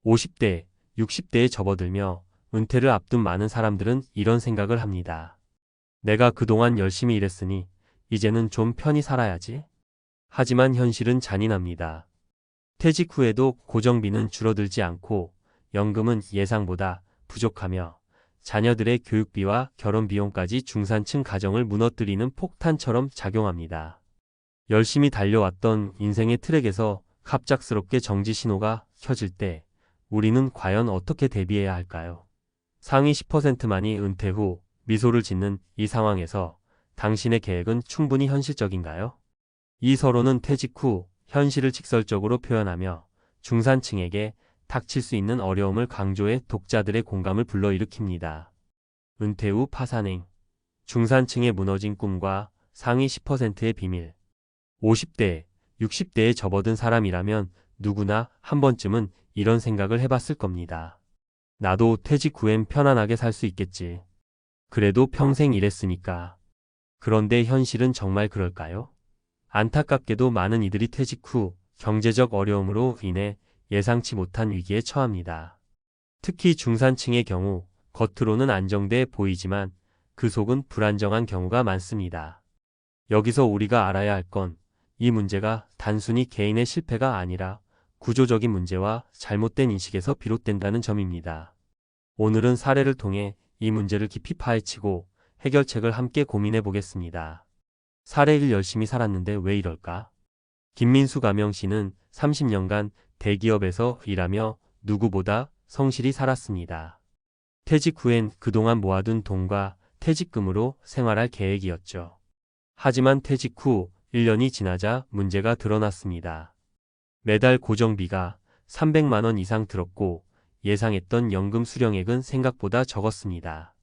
50대, 60대에 접어들며 은퇴를 앞둔 많은 사람들은 이런 생각을 합니다. 내가 그동안 열심히 일했으니 이제는 좀 편히 살아야지. 하지만 현실은 잔인합니다. 퇴직 후에도 고정비는 줄어들지 않고 연금은 예상보다 부족하며 자녀들의 교육비와 결혼 비용까지 중산층 가정을 무너뜨리는 폭탄처럼 작용합니다. 열심히 달려왔던 인생의 트랙에서 갑작스럽게 정지 신호가 켜질 때 우리는 과연 어떻게 대비해야 할까요? 상위 10%만이 은퇴 후 미소를 짓는 이 상황에서 당신의 계획은 충분히 현실적인가요? 이 서론은 퇴직 후 현실을 직설적으로 표현하며 중산층에게 닥칠 수 있는 어려움을 강조해 독자들의 공감을 불러일으킵니다. 은퇴 후 파산행, 중산층의 무너진 꿈과 상위 10%의 비밀. 50대, 60대에 접어든 사람이라면 누구나 한 번쯤은 이런 생각을 해봤을 겁니다. 나도 퇴직 후엔 편안하게 살 수 있겠지. 그래도 평생 일했으니까. 그런데 현실은 정말 그럴까요? 안타깝게도 많은 이들이 퇴직 후 경제적 어려움으로 인해 예상치 못한 위기에 처합니다. 특히 중산층의 경우 겉으로는 안정돼 보이지만 그 속은 불안정한 경우가 많습니다. 여기서 우리가 알아야 할 건 이 문제가 단순히 개인의 실패가 아니라 구조적인 문제와 잘못된 인식에서 비롯된다는 점입니다. 오늘은 사례를 통해 이 문제를 깊이 파헤치고 해결책을 함께 고민해 보겠습니다. 사례 1. 열심히 살았는데 왜 이럴까? 김민수 가명 씨는 30년간 대기업에서 일하며 누구보다 성실히 살았습니다. 퇴직 후엔 그동안 모아둔 돈과 퇴직금으로 생활할 계획이었죠. 하지만 퇴직 후 1년이 지나자 문제가 드러났습니다. 매달 고정비가 300만 원 이상 들었고 예상했던 연금 수령액은 생각보다 적었습니다.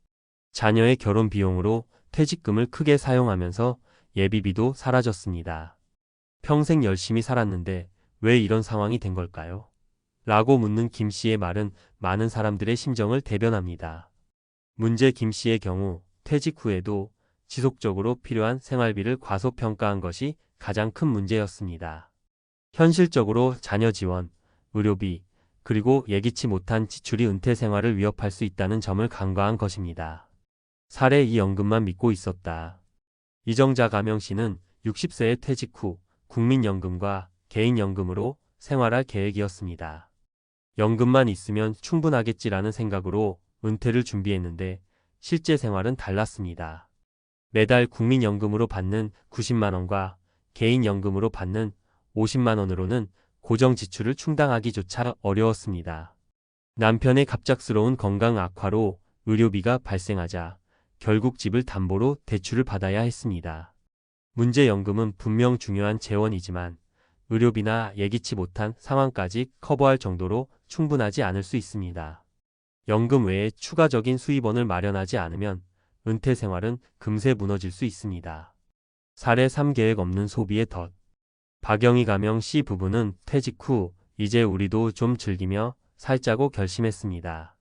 자녀의 결혼 비용으로 퇴직금을 크게 사용하면서 예비비도 사라졌습니다. 평생 열심히 살았는데 왜 이런 상황이 된 걸까요? 라고 묻는 김 씨의 말은 많은 사람들의 심정을 대변합니다. 문제 김 씨의 경우 퇴직 후에도 지속적으로 필요한 생활비를 과소평가한 것이 가장 큰 문제였습니다. 현실적으로 자녀 지원, 의료비, 그리고 예기치 못한 지출이 은퇴 생활을 위협할 수 있다는 점을 간과한 것입니다. 사례 2. 연금만 믿고 있었다. 이정자 가명 씨는 60세에 퇴직 후 국민연금과 개인연금으로 생활할 계획이었습니다. 연금만 있으면 충분하겠지라는 생각으로 은퇴를 준비했는데 실제 생활은 달랐습니다. 매달 국민연금으로 받는 90만 원과 개인연금으로 받는 50만 원으로는 고정 지출을 충당하기조차 어려웠습니다. 남편의 갑작스러운 건강 악화로 의료비가 발생하자 결국 집을 담보로 대출을 받아야 했습니다. 문제 연금은 분명 중요한 재원이지만 의료비나 예기치 못한 상황까지 커버할 정도로 충분하지 않을 수 있습니다. 연금 외에 추가적인 수입원을 마련하지 않으면 은퇴 생활은 금세 무너질 수 있습니다. 사례 3. 계획 없는 소비의 덫. 박영희 가명 씨 부부는 퇴직 후 이제 우리도 좀 즐기며 살자고 결심했습니다.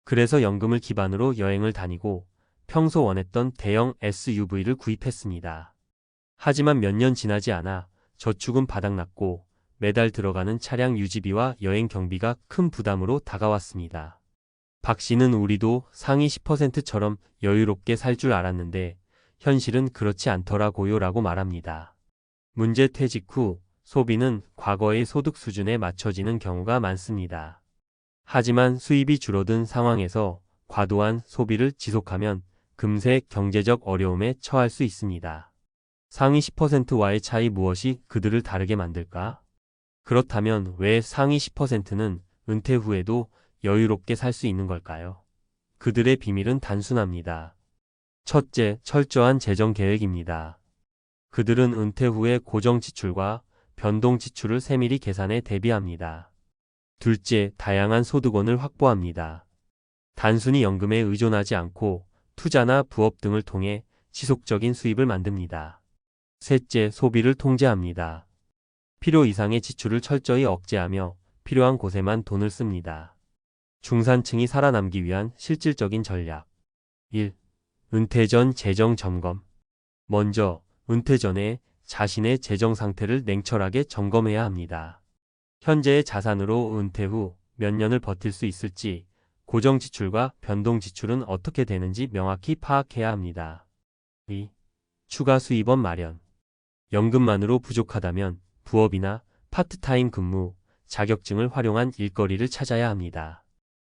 그래서 연금을 기반으로 여행을 다니고 평소 원했던 대형 SUV를 구입했습니다. 하지만 몇 년 지나지 않아 저축은 바닥났고 매달 들어가는 차량 유지비와 여행 경비가 큰 부담으로 다가왔습니다. 박 씨는 우리도 상위 10%처럼 여유롭게 살 줄 알았는데 현실은 그렇지 않더라고요 라고 말합니다. 문제 퇴직 후 소비는 과거의 소득 수준에 맞춰지는 경우가 많습니다. 하지만 수입이 줄어든 상황에서 과도한 소비를 지속하면 금세 경제적 어려움에 처할 수 있습니다. 상위 10%와의 차이 무엇이 그들을 다르게 만들까? 그렇다면 왜 상위 10%는 은퇴 후에도 여유롭게 살 수 있는 걸까요? 그들의 비밀은 단순합니다. 첫째, 철저한 재정 계획입니다. 그들은 은퇴 후에 고정 지출과 변동 지출을 세밀히 계산해 대비합니다. 둘째, 다양한 소득원을 확보합니다. 단순히 연금에 의존하지 않고 투자나 부업 등을 통해 지속적인 수입을 만듭니다. 셋째, 소비를 통제합니다. 필요 이상의 지출을 철저히 억제하며 필요한 곳에만 돈을 씁니다. 중산층이 살아남기 위한 실질적인 전략. 1. 은퇴 전 재정 점검. 먼저 은퇴 전에 자신의 재정 상태를 냉철하게 점검해야 합니다. 현재의 자산으로 은퇴 후 몇 년을 버틸 수 있을지, 고정 지출과 변동 지출은 어떻게 되는지 명확히 파악해야 합니다. 2. 추가 수입원 마련. 연금만으로 부족하다면 부업이나 파트타임 근무, 자격증을 활용한 일거리를 찾아야 합니다.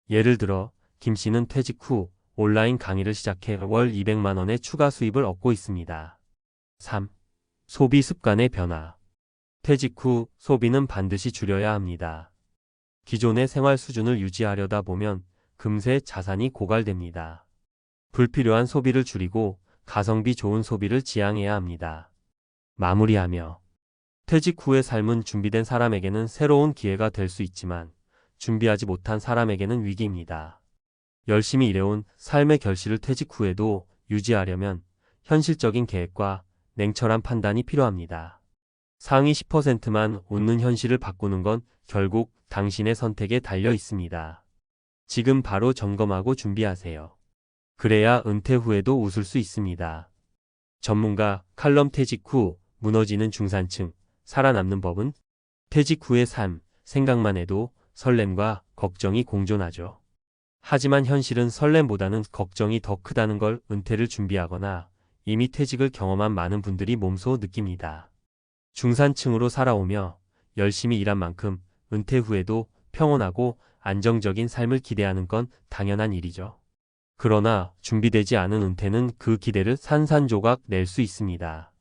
예를 들어 김 씨는 퇴직 후 온라인 강의를 시작해 월 200만 원의 추가 수입을 얻고 있습니다. 3. 소비 습관의 변화. 퇴직 후 소비는 반드시 줄여야 합니다. 기존의 생활 수준을 유지하려다 보면 금세 자산이 고갈됩니다. 불필요한 소비를 줄이고 가성비 좋은 소비를 지향해야 합니다. 마무리하며 퇴직 후의 삶은 준비된 사람에게는 새로운 기회가 될 수 있지만 준비하지 못한 사람에게는 위기입니다. 열심히 일해온 삶의 결실을 퇴직 후에도 유지하려면 현실적인 계획과 냉철한 판단이 필요합니다. 상위 10%만 웃는 현실을 바꾸는 건 결국 당신의 선택에 달려 있습니다. 지금 바로 점검하고 준비하세요. 그래야 은퇴 후에도 웃을 수 있습니다. 전문가 칼럼 퇴직 후 무너지는 중산층, 살아남는 법은? 퇴직 후의 삶, 생각만 해도 설렘과 걱정이 공존하죠. 하지만 현실은 설렘보다는 걱정이 더 크다는 걸 은퇴를 준비하거나 이미 퇴직을 경험한 많은 분들이 몸소 느낍니다. 중산층으로 살아오며 열심히 일한 만큼 은퇴 후에도 평온하고 안정적인 삶을 기대하는 건 당연한 일이죠. 그러나 준비되지 않은 은퇴는 그 기대를 산산조각 낼 수 있습니다.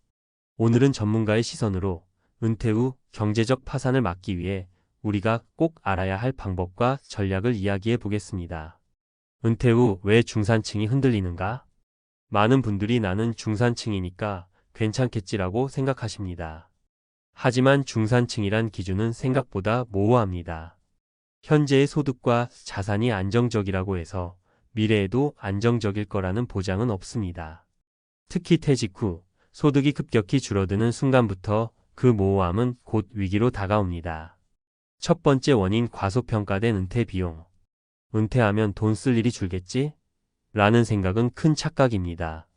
오늘은 전문가의 시선으로 은퇴 후 경제적 파산을 막기 위해 우리가 꼭 알아야 할 방법과 전략을 이야기해 보겠습니다. 은퇴 후 왜 중산층이 흔들리는가? 많은 분들이 나는 중산층이니까 괜찮겠지라고 생각하십니다. 하지만 중산층이란 기준은 생각보다 모호합니다. 현재의 소득과 자산이 안정적이라고 해서 미래에도 안정적일 거라는 보장은 없습니다. 특히 퇴직 후 소득이 급격히 줄어드는 순간부터 그 모호함은 곧 위기로 다가옵니다. 첫 번째 원인 과소평가된 은퇴 비용. 은퇴하면 돈 쓸 일이 줄겠지? 라는 생각은 큰 착각입니다.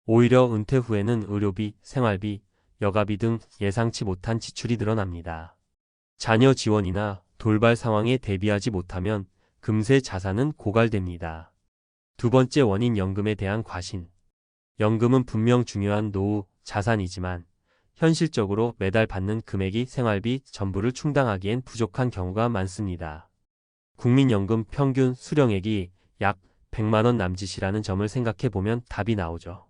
오히려 은퇴 후에는 의료비, 생활비, 여가비 등 예상치 못한 지출이 늘어납니다. 자녀 지원이나 돌발 상황에 대비하지 못하면 금세 자산은 고갈됩니다. 두 번째 원인 연금에 대한 과신. 연금은 분명 중요한 노후 자산이지만 현실적으로 매달 받는 금액이 생활비 전부를 충당하기엔 부족한 경우가 많습니다. 국민연금 평균 수령액이 약 100만 원 남짓이라는 점을 생각해 보면 답이 나오죠.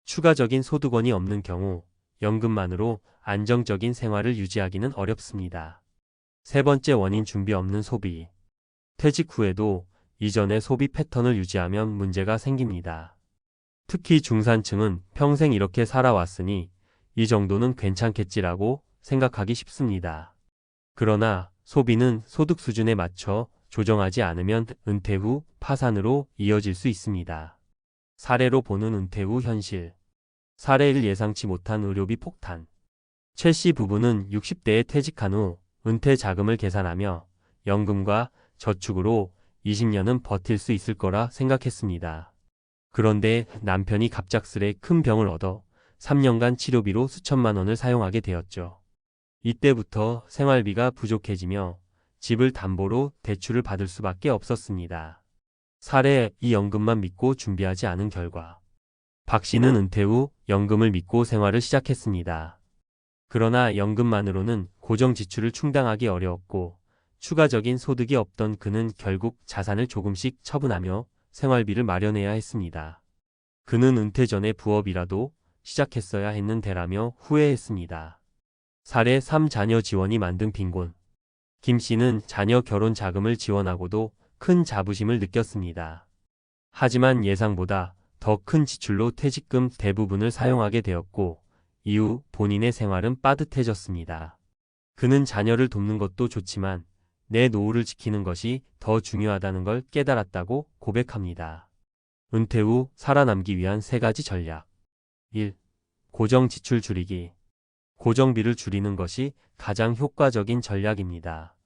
추가적인 소득원이 없는 경우 연금만으로 안정적인 생활을 유지하기는 어렵습니다. 세 번째 원인 준비 없는 소비. 퇴직 후에도 이전의 소비 패턴을 유지하면 문제가 생깁니다. 특히 중산층은 평생 이렇게 살아왔으니 이 정도는 괜찮겠지라고 생각하기 쉽습니다. 그러나 소비는 소득 수준에 맞춰 조정하지 않으면 은퇴 후 파산으로 이어질 수 있습니다. 사례로 보는 은퇴 후 현실. 사례 1 예상치 못한 의료비 폭탄. 최 씨 부부는 60대에 퇴직한 후 은퇴 자금을 계산하며 연금과 저축으로 20년은 버틸 수 있을 거라 생각했습니다. 그런데 남편이 갑작스레 큰 병을 얻어 3년간 치료비로 수천만 원을 사용하게 되었죠. 이때부터 생활비가 부족해지며 집을 담보로 대출을 받을 수밖에 없었습니다. 사례 이 연금만 믿고 준비하지 않은 결과. 박 씨는 은퇴 후 연금을 믿고 생활을 시작했습니다. 그러나 연금만으로는 고정 지출을 충당하기 어려웠고 추가적인 소득이 없던 그는 결국 자산을 조금씩 처분하며 생활비를 마련해야 했습니다. 그는 은퇴 전에 부업이라도 시작했어야 했는데라며 후회했습니다. 사례 3 자녀 지원이 만든 빈곤. 김 씨는 자녀 결혼 자금을 지원하고도 큰 자부심을 느꼈습니다. 하지만 예상보다 더 큰 지출로 퇴직금 대부분을 사용하게 되었고 이후 본인의 생활은 빠듯해졌습니다. 그는 자녀를 돕는 것도 좋지만 내 노후를 지키는 것이 더 중요하다는 걸 깨달았다고 고백합니다. 은퇴 후 살아남기 위한 3가지 전략. 1. 고정 지출 줄이기. 고정비를 줄이는 것이 가장 효과적인 전략입니다.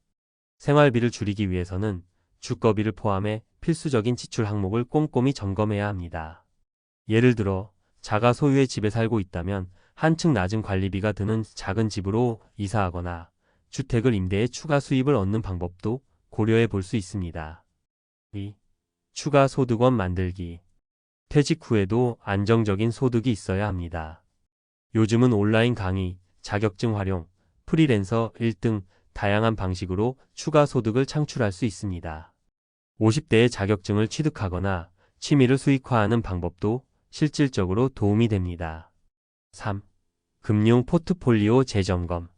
생활비를 줄이기 위해서는 주거비를 포함해 필수적인 지출 항목을 꼼꼼히 점검해야 합니다. 예를 들어 자가 소유의 집에 살고 있다면 한층 낮은 관리비가 드는 작은 집으로 이사하거나 주택을 임대해 추가 수입을 얻는 방법도 고려해 볼 수 있습니다. 2. 추가 소득원 만들기. 퇴직 후에도 안정적인 소득이 있어야 합니다. 요즘은 온라인 강의, 자격증 활용, 프리랜서 1등 다양한 방식으로 추가 소득을 창출할 수 있습니다. 50대의 자격증을 취득하거나 취미를 수익화하는 방법도 실질적으로 도움이 됩니다. 3. 금융 포트폴리오 재점검.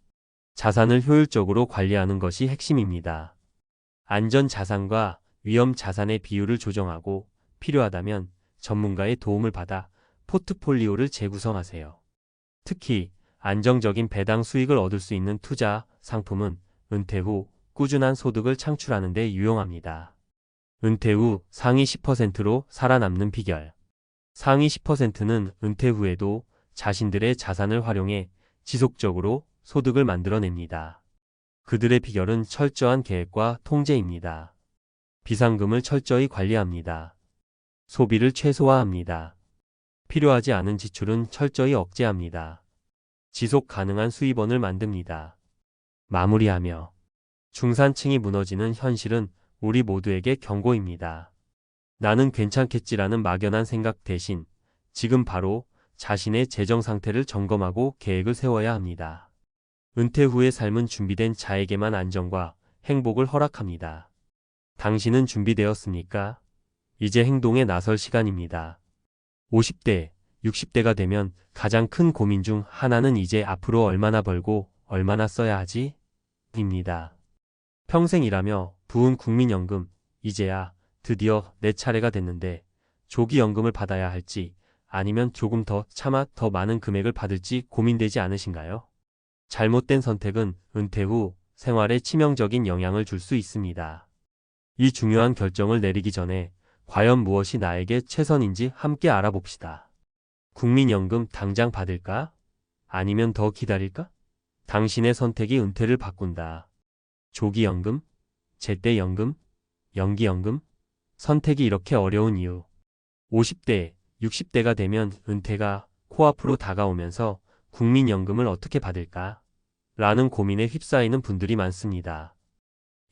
자산을 효율적으로 관리하는 것이 핵심입니다. 안전 자산과 위험 자산의 비율을 조정하고 필요하다면 전문가의 도움을 받아 포트폴리오를 재구성하세요. 특히 안정적인 배당 수익을 얻을 수 있는 투자 상품은 은퇴 후 꾸준한 소득을 창출하는 데 유용합니다. 은퇴 후 상위 10%로 살아남는 비결. 상위 10%는 은퇴 후에도 자신들의 자산을 활용해 지속적으로 소득을 만들어냅니다. 그들의 비결은 철저한 계획과 통제입니다. 비상금을 철저히 관리합니다. 소비를 최소화합니다. 필요하지 않은 지출은 철저히 억제합니다. 지속 가능한 수입원을 만듭니다. 마무리하며 중산층이 무너지는 현실은 우리 모두에게 경고입니다. 나는 괜찮겠지라는 막연한 생각 대신 지금 바로 자신의 재정 상태를 점검하고 계획을 세워야 합니다. 은퇴 후의 삶은 준비된 자에게만 안정과 행복을 허락합니다. 당신은 준비되었습니까? 이제 행동에 나설 시간입니다. 50대, 60대가 되면 가장 큰 고민 중 하나는 이제 앞으로 얼마나 벌고 얼마나 써야 하지? 입니다. 평생 일하며 부은 국민연금, 이제야 드디어 내 차례가 됐는데 조기연금을 받아야 할지 아니면 조금 더 참아 더 많은 금액을 받을지 고민되지 않으신가요? 잘못된 선택은 은퇴 후 생활에 치명적인 영향을 줄 수 있습니다. 이 중요한 결정을 내리기 전에 과연 무엇이 나에게 최선인지 함께 알아봅시다. 국민연금 당장 받을까? 아니면 더 기다릴까? 당신의 선택이 은퇴를 바꾼다. 조기연금, 제때연금, 연기연금? 선택이 이렇게 어려운 이유. 50대, 60대가 되면 은퇴가 코앞으로 다가오면서 국민연금을 어떻게 받을까? 라는 고민에 휩싸이는 분들이 많습니다.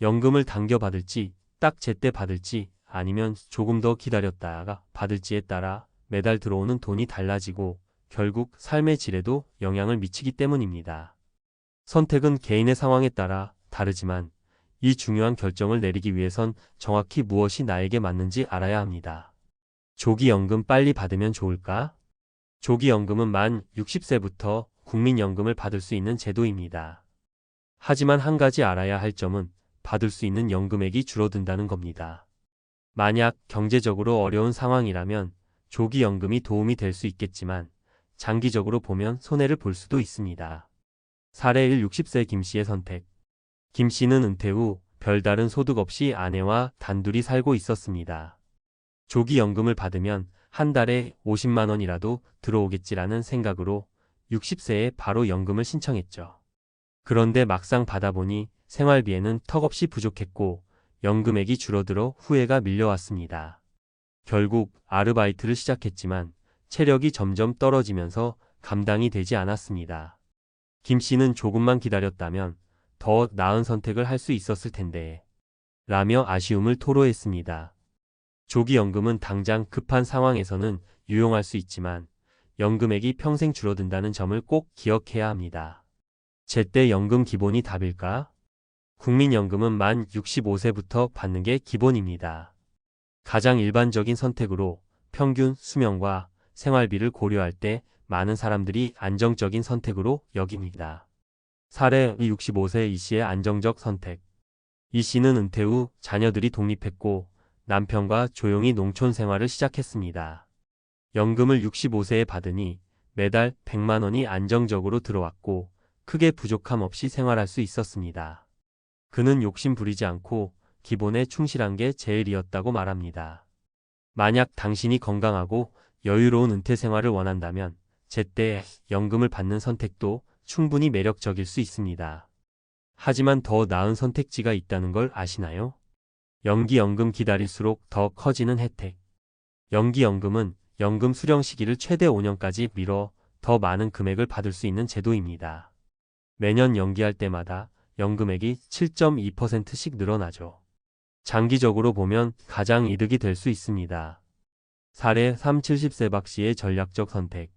연금을 당겨 받을지, 딱 제때 받을지, 아니면 조금 더 기다렸다가 받을지에 따라 매달 들어오는 돈이 달라지고 결국 삶의 질에도 영향을 미치기 때문입니다. 선택은 개인의 상황에 따라 다르지만 이 중요한 결정을 내리기 위해선 정확히 무엇이 나에게 맞는지 알아야 합니다. 조기연금 빨리 받으면 좋을까? 조기연금은 만 60세부터 국민연금을 받을 수 있는 제도입니다. 하지만 한 가지 알아야 할 점은 받을 수 있는 연금액이 줄어든다는 겁니다. 만약 경제적으로 어려운 상황이라면 조기연금이 도움이 될 수 있겠지만 장기적으로 보면 손해를 볼 수도 있습니다. 사례 1 60세 김씨의 선택. 김씨는 은퇴 후 별다른 소득 없이 아내와 단둘이 살고 있었습니다. 조기연금을 받으면 한 달에 50만 원이라도 들어오겠지라는 생각으로 60세에 바로 연금을 신청했죠. 그런데 막상 받아보니 생활비에는 턱없이 부족했고 연금액이 줄어들어 후회가 밀려왔습니다. 결국 아르바이트를 시작했지만 체력이 점점 떨어지면서 감당이 되지 않았습니다. 김 씨는 조금만 기다렸다면 더 나은 선택을 할 수 있었을 텐데 라며 아쉬움을 토로했습니다. 조기연금은 당장 급한 상황에서는 유용할 수 있지만 연금액이 평생 줄어든다는 점을 꼭 기억해야 합니다. 제때 연금 기본이 답일까? 국민연금은 만 65세부터 받는 게 기본입니다. 가장 일반적인 선택으로 평균 수명과 생활비를 고려할 때 많은 사람들이 안정적인 선택으로 여깁니다. 사례 65세 이 씨의 안정적 선택. 이 씨는 은퇴 후 자녀들이 독립했고 남편과 조용히 농촌 생활을 시작했습니다. 연금을 65세에 받으니 매달 100만 원이 안정적으로 들어왔고 크게 부족함 없이 생활할 수 있었습니다. 그는 욕심 부리지 않고 기본에 충실한 게 제일이었다고 말합니다. 만약 당신이 건강하고 여유로운 은퇴 생활을 원한다면 제때 연금을 받는 선택도 충분히 매력적일 수 있습니다. 하지만 더 나은 선택지가 있다는 걸 아시나요? 연기연금 기다릴수록 더 커지는 혜택. 연기연금은 연금 수령 시기를 최대 5년까지 미뤄 더 많은 금액을 받을 수 있는 제도입니다. 매년 연기할 때마다 연금액이 7.2%씩 늘어나죠. 장기적으로 보면 가장 이득이 될 수 있습니다. 사례 3. 70세 박 씨의 전략적 선택.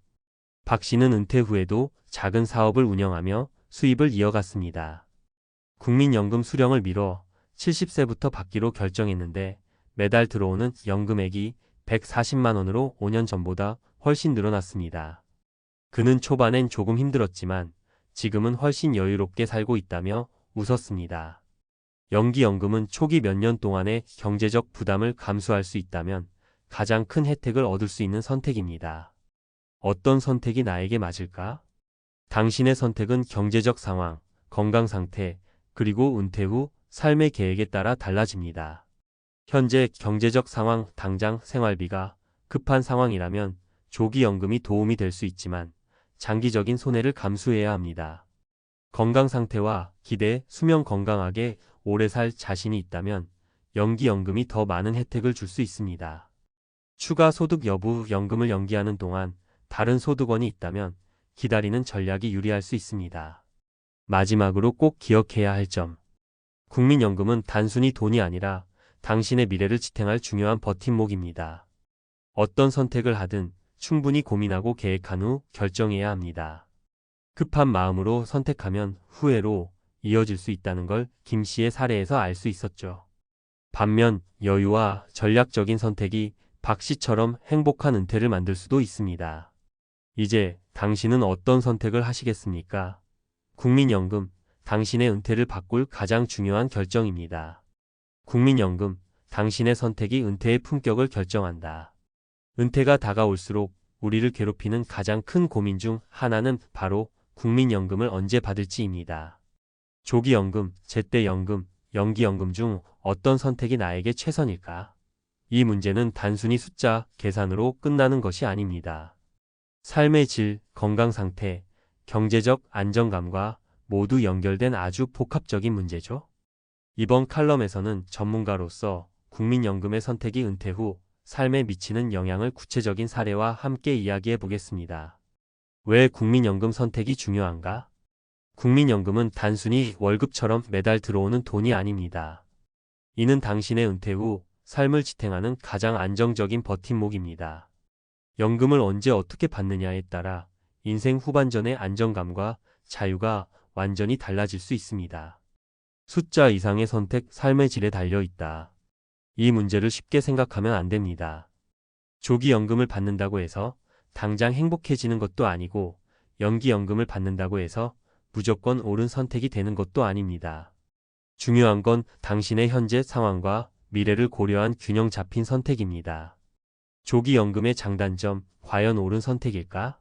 박 씨는 은퇴 후에도 작은 사업을 운영하며 수입을 이어갔습니다. 국민연금 수령을 미뤄 70세부터 받기로 결정했는데 매달 들어오는 연금액이 140만 원으로 5년 전보다 훨씬 늘어났습니다. 그는 초반엔 조금 힘들었지만 지금은 훨씬 여유롭게 살고 있다며 웃었습니다. 연기연금은 초기 몇 년 동안의 경제적 부담을 감수할 수 있다면 가장 큰 혜택을 얻을 수 있는 선택입니다. 어떤 선택이 나에게 맞을까? 당신의 선택은 경제적 상황, 건강 상태, 그리고 은퇴 후 삶의 계획에 따라 달라집니다. 현재 경제적 상황, 당장 생활비가 급한 상황이라면 조기 연금이 도움이 될 수 있지만 장기적인 손해를 감수해야 합니다. 건강 상태와 기대, 수명 건강하게 오래 살 자신이 있다면 연기연금이 더 많은 혜택을 줄 수 있습니다. 추가 소득 여부, 연금을 연기하는 동안 다른 소득원이 있다면 기다리는 전략이 유리할 수 있습니다. 마지막으로 꼭 기억해야 할 점. 국민연금은 단순히 돈이 아니라 당신의 미래를 지탱할 중요한 버팀목입니다. 어떤 선택을 하든 충분히 고민하고 계획한 후 결정해야 합니다. 급한 마음으로 선택하면 후회로 이어질 수 있다는 걸 김 씨의 사례에서 알 수 있었죠. 반면 여유와 전략적인 선택이 박 씨처럼 행복한 은퇴를 만들 수도 있습니다. 이제 당신은 어떤 선택을 하시겠습니까? 국민연금, 당신의 은퇴를 바꿀 가장 중요한 결정입니다. 국민연금, 당신의 선택이 은퇴의 품격을 결정한다. 은퇴가 다가올수록 우리를 괴롭히는 가장 큰 고민 중 하나는 바로 국민연금을 언제 받을지입니다. 조기연금, 제때연금, 연기연금 중 어떤 선택이 나에게 최선일까? 이 문제는 단순히 숫자, 계산으로 끝나는 것이 아닙니다. 삶의 질, 건강 상태, 경제적 안정감과 모두 연결된 아주 복합적인 문제죠. 이번 칼럼에서는 전문가로서 국민연금의 선택이 은퇴 후 삶에 미치는 영향을 구체적인 사례와 함께 이야기해 보겠습니다. 왜 국민연금 선택이 중요한가? 국민연금은 단순히 월급처럼 매달 들어오는 돈이 아닙니다. 이는 당신의 은퇴 후 삶을 지탱하는 가장 안정적인 버팀목입니다. 연금을 언제 어떻게 받느냐에 따라 인생 후반전의 안정감과 자유가 완전히 달라질 수 있습니다. 숫자 이상의 선택, 삶의 질에 달려 있다. 이 문제를 쉽게 생각하면 안 됩니다. 조기연금을 받는다고 해서 당장 행복해지는 것도 아니고 연기연금을 받는다고 해서 무조건 옳은 선택이 되는 것도 아닙니다. 중요한 건 당신의 현재 상황과 미래를 고려한 균형 잡힌 선택입니다. 조기연금의 장단점, 과연 옳은 선택일까?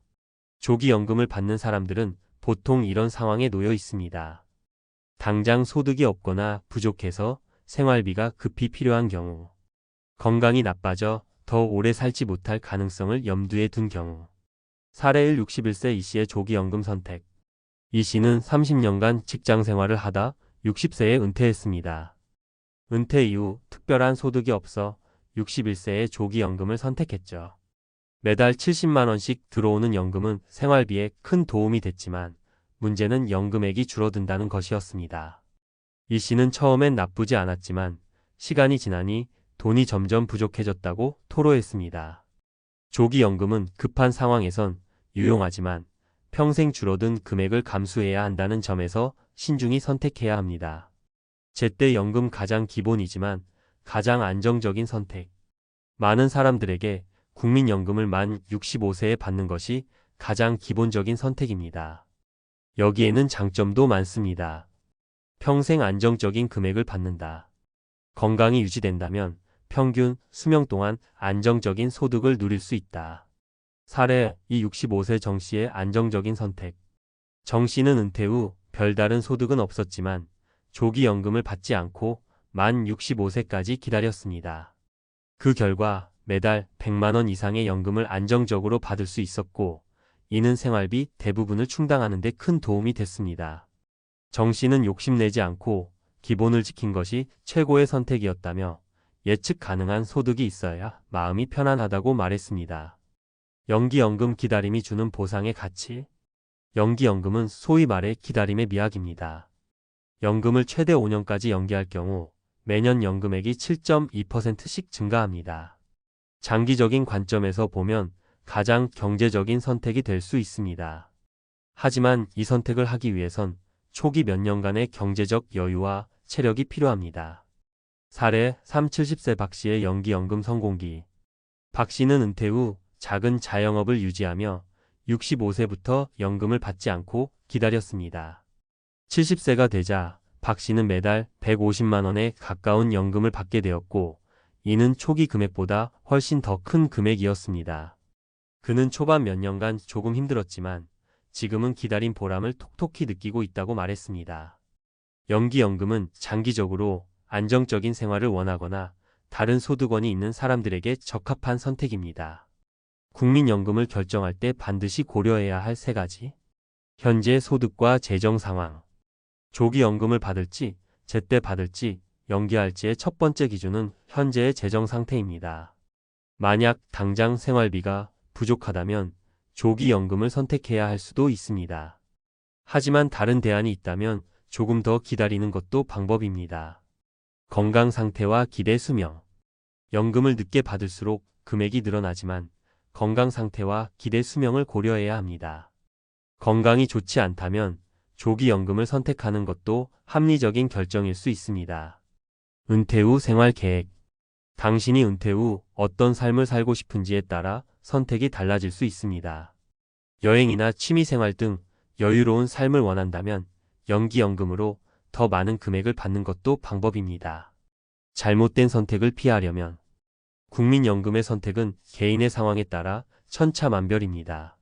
조기연금을 받는 사람들은 보통 이런 상황에 놓여 있습니다. 당장 소득이 없거나 부족해서 생활비가 급히 필요한 경우, 건강이 나빠져 더 오래 살지 못할 가능성을 염두에 둔 경우. 사례 1. 61세 이 씨의 조기연금 선택. 이 씨는 30년간 직장 생활을 하다 60세에 은퇴했습니다. 은퇴 이후 특별한 소득이 없어 61세에 조기연금을 선택했죠. 매달 70만 원씩 들어오는 연금은 생활비에 큰 도움이 됐지만 문제는 연금액이 줄어든다는 것이었습니다. 이 씨는 처음엔 나쁘지 않았지만 시간이 지나니 돈이 점점 부족해졌다고 토로했습니다. 조기연금은 급한 상황에선 유용하지만 평생 줄어든 금액을 감수해야 한다는 점에서 신중히 선택해야 합니다. 제때연금 가장 기본이지만 가장 안정적인 선택. 많은 사람들에게 국민연금을 만 65세에 받는 것이 가장 기본적인 선택입니다. 여기에는 장점도 많습니다. 평생 안정적인 금액을 받는다. 건강이 유지된다면 평균 수명 동안 안정적인 소득을 누릴 수 있다. 사례 2. 65세 정 씨의 안정적인 선택. 정 씨는 은퇴 후 별다른 소득은 없었지만 조기연금을 받지 않고 만 65세까지 기다렸습니다. 그 결과 매달 100만 원 이상의 연금을 안정적으로 받을 수 있었고 이는 생활비 대부분을 충당하는 데 큰 도움이 됐습니다. 정 씨는 욕심내지 않고 기본을 지킨 것이 최고의 선택이었다며 예측 가능한 소득이 있어야 마음이 편안하다고 말했습니다. 연기연금 기다림이 주는 보상의 가치. 연기연금은 소위 말해 기다림의 미학입니다. 연금을 최대 5년까지 연기할 경우 매년 연금액이 7.2%씩 증가합니다. 장기적인 관점에서 보면 가장 경제적인 선택이 될 수 있습니다. 하지만 이 선택을 하기 위해선 초기 몇 년간의 경제적 여유와 체력이 필요합니다. 사례 3-70세 박 씨의 연기연금 성공기. 박 씨는 은퇴 후 작은 자영업을 유지하며 65세부터 연금을 받지 않고 기다렸습니다. 70세가 되자 박 씨는 매달 150만 원에 가까운 연금을 받게 되었고, 이는 초기 금액보다 훨씬 더 큰 금액이었습니다. 그는 초반 몇 년간 조금 힘들었지만 지금은 기다린 보람을 톡톡히 느끼고 있다고 말했습니다. 연기연금은 장기적으로 안정적인 생활을 원하거나 다른 소득원이 있는 사람들에게 적합한 선택입니다. 국민연금을 결정할 때 반드시 고려해야 할 3가지. 현재 소득과 재정 상황. 조기연금을 받을지, 제때 받을지, 연기할지의 첫 번째 기준은 현재의 재정 상태입니다. 만약 당장 생활비가 부족하다면 조기연금을 선택해야 할 수도 있습니다. 하지만 다른 대안이 있다면 조금 더 기다리는 것도 방법입니다. 건강 상태와 기대 수명. 연금을 늦게 받을수록 금액이 늘어나지만 건강 상태와 기대 수명을 고려해야 합니다. 건강이 좋지 않다면 조기연금을 선택하는 것도 합리적인 결정일 수 있습니다. 은퇴 후 생활 계획. 당신이 은퇴 후 어떤 삶을 살고 싶은지에 따라 선택이 달라질 수 있습니다. 여행이나 취미생활 등 여유로운 삶을 원한다면 연기연금으로 더 많은 금액을 받는 것도 방법입니다. 잘못된 선택을 피하려면 국민연금의 선택은 개인의 상황에 따라 천차만별입니다.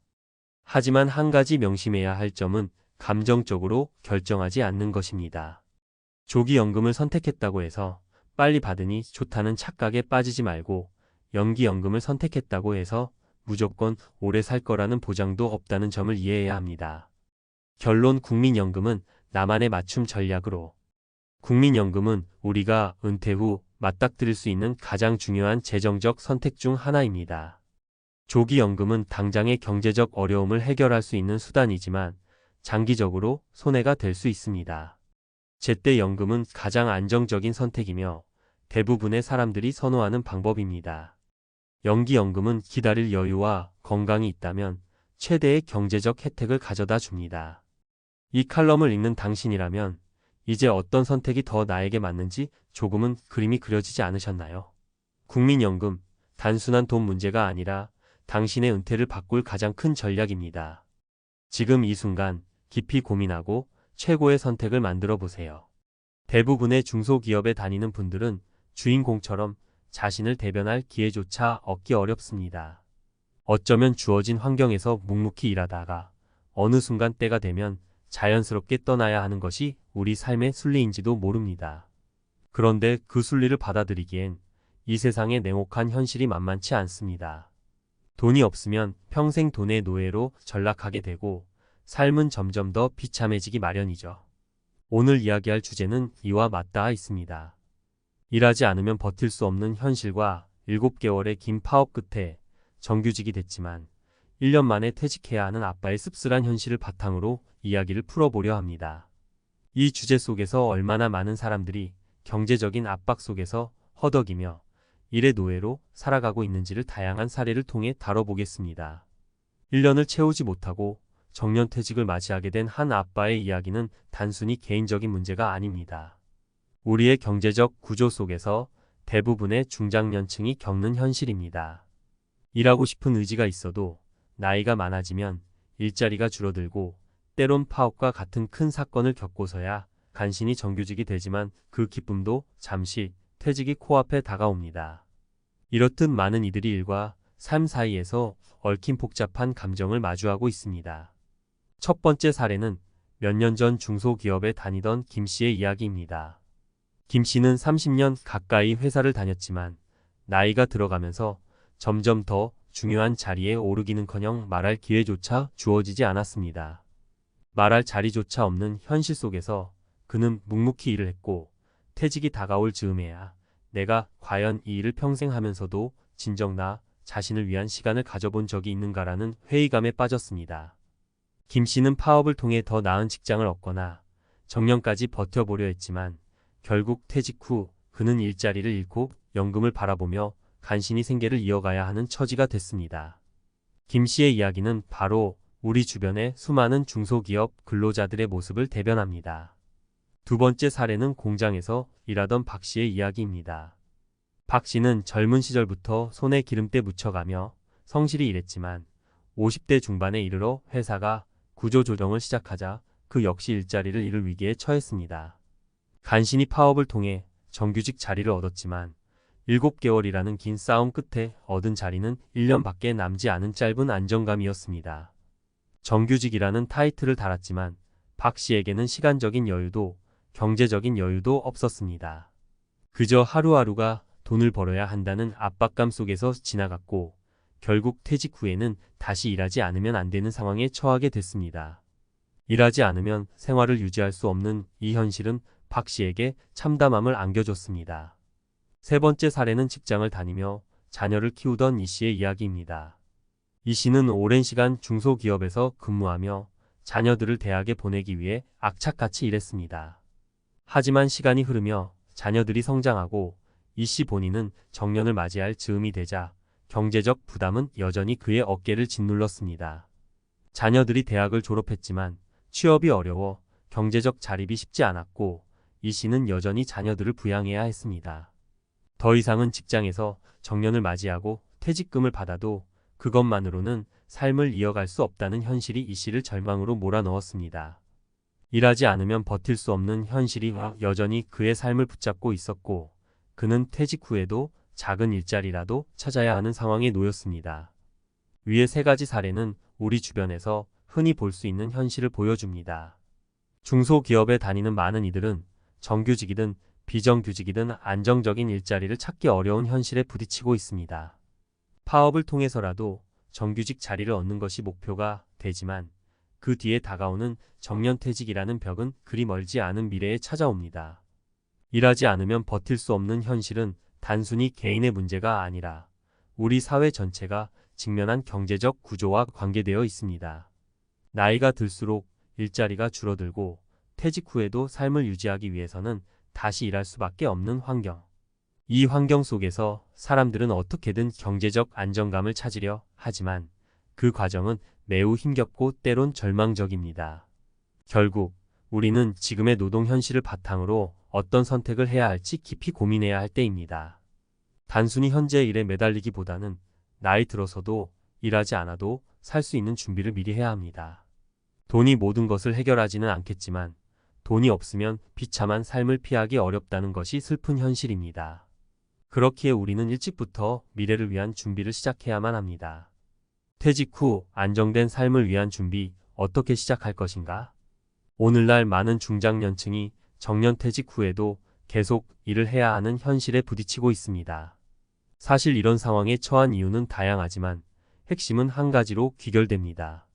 하지만 한 가지 명심해야 할 점은 감정적으로 결정하지 않는 것입니다. 조기연금을 선택했다고 해서 빨리 받으니 좋다는 착각에 빠지지 말고, 연기연금을 선택했다고 해서 무조건 오래 살 거라는 보장도 없다는 점을 이해해야 합니다. 결론: 국민연금은 나만의 맞춤 전략으로. 국민연금은 우리가 은퇴 후 맞닥뜨릴 수 있는 가장 중요한 재정적 선택 중 하나입니다. 조기연금은 당장의 경제적 어려움을 해결할 수 있는 수단이지만 장기적으로 손해가 될 수 있습니다. 제때 연금은 가장 안정적인 선택이며 대부분의 사람들이 선호하는 방법입니다. 연기연금은 기다릴 여유와 건강이 있다면 최대의 경제적 혜택을 가져다 줍니다. 이 칼럼을 읽는 당신이라면 이제 어떤 선택이 더 나에게 맞는지 조금은 그림이 그려지지 않으셨나요? 국민연금, 단순한 돈 문제가 아니라 당신의 은퇴를 바꿀 가장 큰 전략입니다. 지금 이 순간 깊이 고민하고 최고의 선택을 만들어 보세요. 대부분의 중소기업에 다니는 분들은 주인공처럼 자신을 대변할 기회조차 얻기 어렵습니다. 어쩌면 주어진 환경에서 묵묵히 일하다가 어느 순간 때가 되면 자연스럽게 떠나야 하는 것이 우리 삶의 순리인지도 모릅니다. 그런데 그 순리를 받아들이기엔 이 세상의 냉혹한 현실이 만만치 않습니다. 돈이 없으면 평생 돈의 노예로 전락하게 되고 삶은 점점 더 비참해지기 마련이죠. 오늘 이야기할 주제는 이와 맞닿아 있습니다. 일하지 않으면 버틸 수 없는 현실과 7개월의 긴 파업 끝에 정규직이 됐지만 1년 만에 퇴직해야 하는 아빠의 씁쓸한 현실을 바탕으로 이야기를 풀어보려 합니다. 이 주제 속에서 얼마나 많은 사람들이 경제적인 압박 속에서 허덕이며 일의 노예로 살아가고 있는지를 다양한 사례를 통해 다뤄보겠습니다. 1년을 채우지 못하고 정년퇴직을 맞이하게 된 한 아빠의 이야기는 단순히 개인적인 문제가 아닙니다. 우리의 경제적 구조 속에서 대부분의 중장년층이 겪는 현실입니다. 일하고 싶은 의지가 있어도 나이가 많아지면 일자리가 줄어들고 때론 파업과 같은 큰 사건을 겪고서야 간신히 정규직이 되지만 그 기쁨도 잠시 퇴직이 코앞에 다가옵니다. 이렇듯 많은 이들이 일과 삶 사이에서 얽힌 복잡한 감정을 마주하고 있습니다. 첫 번째 사례는 몇 년 전 중소기업에 다니던 김 씨의 이야기입니다. 김 씨는 30년 가까이 회사를 다녔지만 나이가 들어가면서 점점 더 중요한 자리에 오르기는커녕 말할 기회조차 주어지지 않았습니다. 말할 자리조차 없는 현실 속에서 그는 묵묵히 일을 했고 퇴직이 다가올 즈음에야 내가 과연 이 일을 평생 하면서도 진정 나 자신을 위한 시간을 가져본 적이 있는가라는 회의감에 빠졌습니다. 김 씨는 파업을 통해 더 나은 직장을 얻거나 정년까지 버텨보려 했지만 결국 퇴직 후 그는 일자리를 잃고 연금을 바라보며 간신히 생계를 이어가야 하는 처지가 됐습니다. 김 씨의 이야기는 바로 우리 주변의 수많은 중소기업 근로자들의 모습을 대변합니다. 두 번째 사례는 공장에서 일하던 박 씨의 이야기입니다. 박 씨는 젊은 시절부터 손에 기름때 묻혀가며 성실히 일했지만 50대 중반에 이르러 회사가 구조조정을 시작하자 그 역시 일자리를 잃을 위기에 처했습니다. 간신히 파업을 통해 정규직 자리를 얻었지만 7개월이라는 긴 싸움 끝에 얻은 자리는 1년밖에 남지 않은 짧은 안정감이었습니다. 정규직이라는 타이틀을 달았지만 박 씨에게는 시간적인 여유도 경제적인 여유도 없었습니다. 그저 하루하루가 돈을 벌어야 한다는 압박감 속에서 지나갔고 결국 퇴직 후에는 다시 일하지 않으면 안 되는 상황에 처하게 됐습니다. 일하지 않으면 생활을 유지할 수 없는 이 현실은 박 씨에게 참담함을 안겨줬습니다. 세 번째 사례는 직장을 다니며 자녀를 키우던 이 씨의 이야기입니다. 이 씨는 오랜 시간 중소기업에서 근무하며 자녀들을 대학에 보내기 위해 악착같이 일했습니다. 하지만 시간이 흐르며 자녀들이 성장하고 이 씨 본인은 정년을 맞이할 즈음이 되자 경제적 부담은 여전히 그의 어깨를 짓눌렀습니다. 자녀들이 대학을 졸업했지만 취업이 어려워 경제적 자립이 쉽지 않았고 이 씨는 여전히 자녀들을 부양해야 했습니다. 더 이상은 직장에서 정년을 맞이하고 퇴직금을 받아도 그것만으로는 삶을 이어갈 수 없다는 현실이 이 씨를 절망으로 몰아넣었습니다. 일하지 않으면 버틸 수 없는 현실이 여전히 그의 삶을 붙잡고 있었고 그는 퇴직 후에도 작은 일자리라도 찾아야 하는 상황에 놓였습니다. 위의 세 가지 사례는 우리 주변에서 흔히 볼 수 있는 현실을 보여줍니다. 중소기업에 다니는 많은 이들은 정규직이든 비정규직이든 안정적인 일자리를 찾기 어려운 현실에 부딪히고 있습니다. 파업을 통해서라도 정규직 자리를 얻는 것이 목표가 되지만 그 뒤에 다가오는 정년퇴직이라는 벽은 그리 멀지 않은 미래에 찾아옵니다. 일하지 않으면 버틸 수 없는 현실은 단순히 개인의 문제가 아니라 우리 사회 전체가 직면한 경제적 구조와 관계되어 있습니다. 나이가 들수록 일자리가 줄어들고 퇴직 후에도 삶을 유지하기 위해서는 다시 일할 수밖에 없는 환경. 이 환경 속에서 사람들은 어떻게든 경제적 안정감을 찾으려 하지만 그 과정은 매우 힘겹고 때론 절망적입니다. 결국 우리는 지금의 노동 현실을 바탕으로 어떤 선택을 해야 할지 깊이 고민해야 할 때입니다. 단순히 현재의 일에 매달리기보다는 나이 들어서도 일하지 않아도 살 수 있는 준비를 미리 해야 합니다. 돈이 모든 것을 해결하지는 않겠지만 돈이 없으면 비참한 삶을 피하기 어렵다는 것이 슬픈 현실입니다. 그렇기에 우리는 일찍부터 미래를 위한 준비를 시작해야만 합니다. 퇴직 후 안정된 삶을 위한 준비 어떻게 시작할 것인가? 오늘날 많은 중장년층이 정년퇴직 후에도 계속 일을 해야 하는 현실에 부딪히고 있습니다. 사실 이런 상황에 처한 이유는 다양하지만 핵심은 한 가지로 귀결됩니다.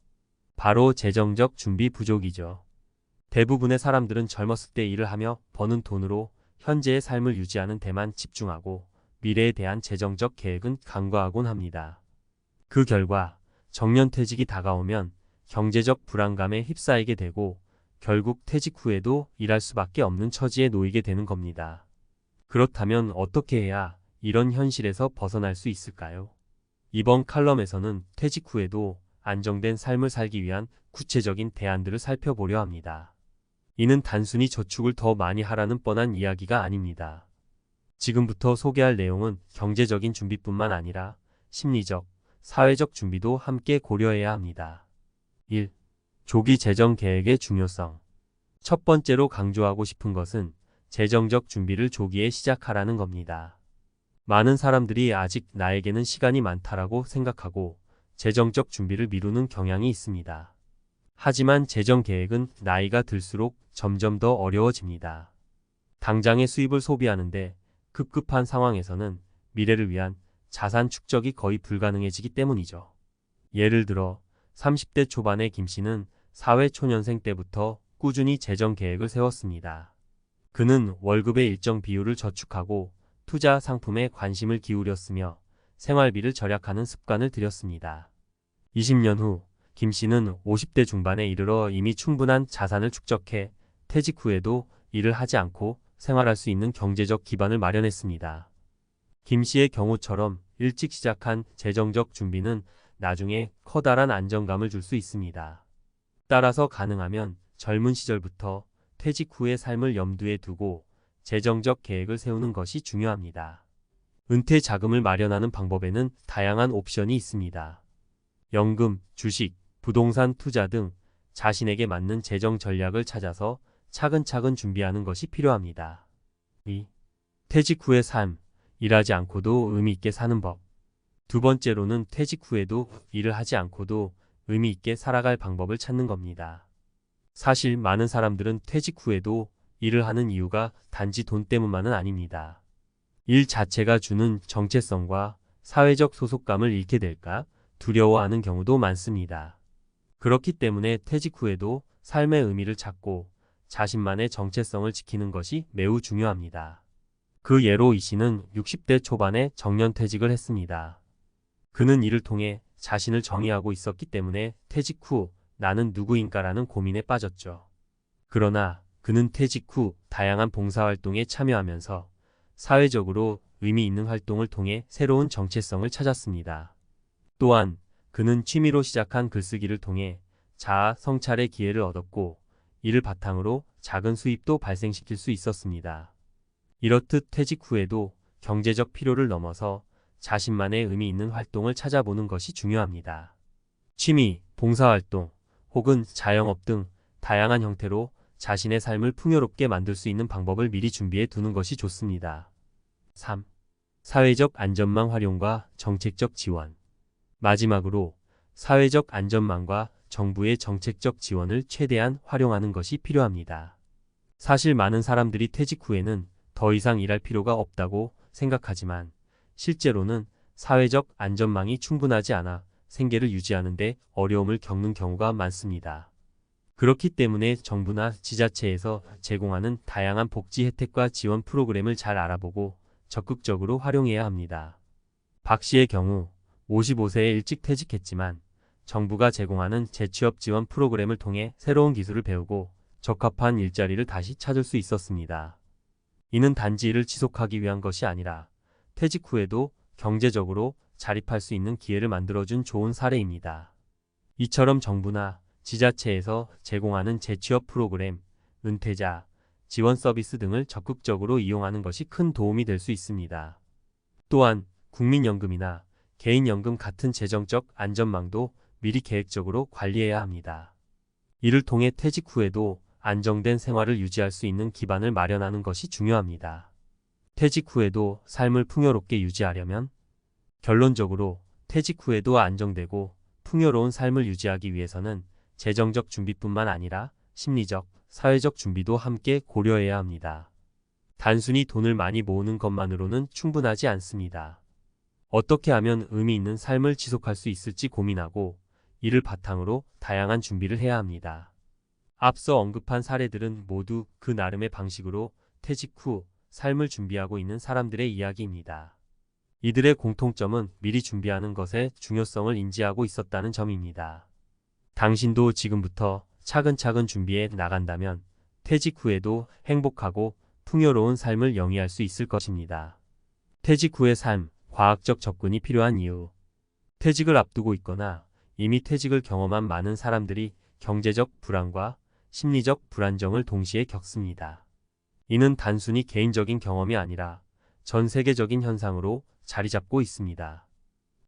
바로 재정적 준비 부족이죠. 대부분의 사람들은 젊었을 때 일을 하며 버는 돈으로 현재의 삶을 유지하는 데만 집중하고 미래에 대한 재정적 계획은 간과하곤 합니다. 그 결과 정년퇴직이 다가오면 경제적 불안감에 휩싸이게 되고 결국 퇴직 후에도 일할 수밖에 없는 처지에 놓이게 되는 겁니다. 그렇다면 어떻게 해야 이런 현실에서 벗어날 수 있을까요? 이번 칼럼에서는 퇴직 후에도 안정된 삶을 살기 위한 구체적인 대안들을 살펴보려 합니다. 이는 단순히 저축을 더 많이 하라는 뻔한 이야기가 아닙니다. 지금부터 소개할 내용은 경제적인 준비뿐만 아니라 심리적, 사회적 준비도 함께 고려해야 합니다. 1. 조기 재정 계획의 중요성. 첫 번째로 강조하고 싶은 것은 재정적 준비를 조기에 시작하라는 겁니다. 많은 사람들이 아직 나에게는 시간이 많다라고 생각하고 재정적 준비를 미루는 경향이 있습니다. 하지만 재정 계획은 나이가 들수록 점점 더 어려워집니다. 당장의 수입을 소비하는데 급급한 상황에서는 미래를 위한 자산 축적이 거의 불가능해지기 때문이죠. 예를 들어 30대 초반의 김 씨는 사회초년생 때부터 꾸준히 재정 계획을 세웠습니다. 그는 월급의 일정 비율을 저축하고 투자 상품에 관심을 기울였으며 생활비를 절약하는 습관을 들였습니다. 20년 후 김 씨는 50대 중반에 이르러 이미 충분한 자산을 축적해 퇴직 후에도 일을 하지 않고 생활할 수 있는 경제적 기반을 마련했습니다. 김 씨의 경우처럼 일찍 시작한 재정적 준비는 나중에 커다란 안정감을 줄 수 있습니다. 따라서 가능하면 젊은 시절부터 퇴직 후의 삶을 염두에 두고 재정적 계획을 세우는 것이 중요합니다. 은퇴 자금을 마련하는 방법에는 다양한 옵션이 있습니다. 연금, 주식, 부동산 투자 등 자신에게 맞는 재정 전략을 찾아서 차근차근 준비하는 것이 필요합니다. 2. 퇴직 후의 삶, 일하지 않고도 의미 있게 사는 법. 두 번째로는 퇴직 후에도 일을 하지 않고도 의미 있게 살아갈 방법을 찾는 겁니다. 사실 많은 사람들은 퇴직 후에도 일을 하는 이유가 단지 돈 때문만은 아닙니다. 일 자체가 주는 정체성과 사회적 소속감을 잃게 될까 두려워하는 경우도 많습니다. 그렇기 때문에 퇴직 후에도 삶의 의미를 찾고 자신만의 정체성을 지키는 것이 매우 중요합니다. 그 예로 이 씨는 60대 초반에 정년퇴직을 했습니다. 그는 이를 통해 자신을 정의하고 있었기 때문에 퇴직 후 나는 누구인가라는 고민에 빠졌죠. 그러나 그는 퇴직 후 다양한 봉사활동에 참여하면서 사회적으로 의미 있는 활동을 통해 새로운 정체성을 찾았습니다. 또한 그는 취미로 시작한 글쓰기를 통해 자아 성찰의 기회를 얻었고 이를 바탕으로 작은 수입도 발생시킬 수 있었습니다. 이렇듯 퇴직 후에도 경제적 필요를 넘어서 자신만의 의미 있는 활동을 찾아보는 것이 중요합니다. 취미, 봉사활동, 혹은 자영업 등 다양한 형태로 자신의 삶을 풍요롭게 만들 수 있는 방법을 미리 준비해 두는 것이 좋습니다. 3. 사회적 안전망 활용과 정책적 지원. 마지막으로 사회적 안전망과 정부의 정책적 지원을 최대한 활용하는 것이 필요합니다. 사실 많은 사람들이 퇴직 후에는 더 이상 일할 필요가 없다고 생각하지만 실제로는 사회적 안전망이 충분하지 않아 생계를 유지하는 데 어려움을 겪는 경우가 많습니다. 그렇기 때문에 정부나 지자체에서 제공하는 다양한 복지 혜택과 지원 프로그램을 잘 알아보고 적극적으로 활용해야 합니다. 박 씨의 경우 55세에 일찍 퇴직했지만 정부가 제공하는 재취업 지원 프로그램을 통해 새로운 기술을 배우고 적합한 일자리를 다시 찾을 수 있었습니다. 이는 단지 일을 지속하기 위한 것이 아니라 퇴직 후에도 경제적으로 자립할 수 있는 기회를 만들어준 좋은 사례입니다. 이처럼 정부나 지자체에서 제공하는 재취업 프로그램, 은퇴자, 지원 서비스 등을 적극적으로 이용하는 것이 큰 도움이 될 수 있습니다. 또한 국민연금이나 개인연금 같은 재정적 안전망도 미리 계획적으로 관리해야 합니다. 이를 통해 퇴직 후에도 안정된 생활을 유지할 수 있는 기반을 마련하는 것이 중요합니다. 퇴직 후에도 삶을 풍요롭게 유지하려면 결론적으로 퇴직 후에도 안정되고 풍요로운 삶을 유지하기 위해서는 재정적 준비뿐만 아니라 심리적, 사회적 준비도 함께 고려해야 합니다. 단순히 돈을 많이 모으는 것만으로는 충분하지 않습니다. 어떻게 하면 의미 있는 삶을 지속할 수 있을지 고민하고 이를 바탕으로 다양한 준비를 해야 합니다. 앞서 언급한 사례들은 모두 그 나름의 방식으로 퇴직 후 삶을 준비하고 있는 사람들의 이야기입니다. 이들의 공통점은 미리 준비하는 것의 중요성을 인지하고 있었다는 점입니다. 당신도 지금부터 차근차근 준비해 나간다면 퇴직 후에도 행복하고 풍요로운 삶을 영위할 수 있을 것입니다. 퇴직 후의 삶, 과학적 접근이 필요한 이유. 퇴직을 앞두고 있거나 이미 퇴직을 경험한 많은 사람들이 경제적 불안과 심리적 불안정을 동시에 겪습니다. 이는 단순히 개인적인 경험이 아니라 전 세계적인 현상으로 자리 잡고 있습니다.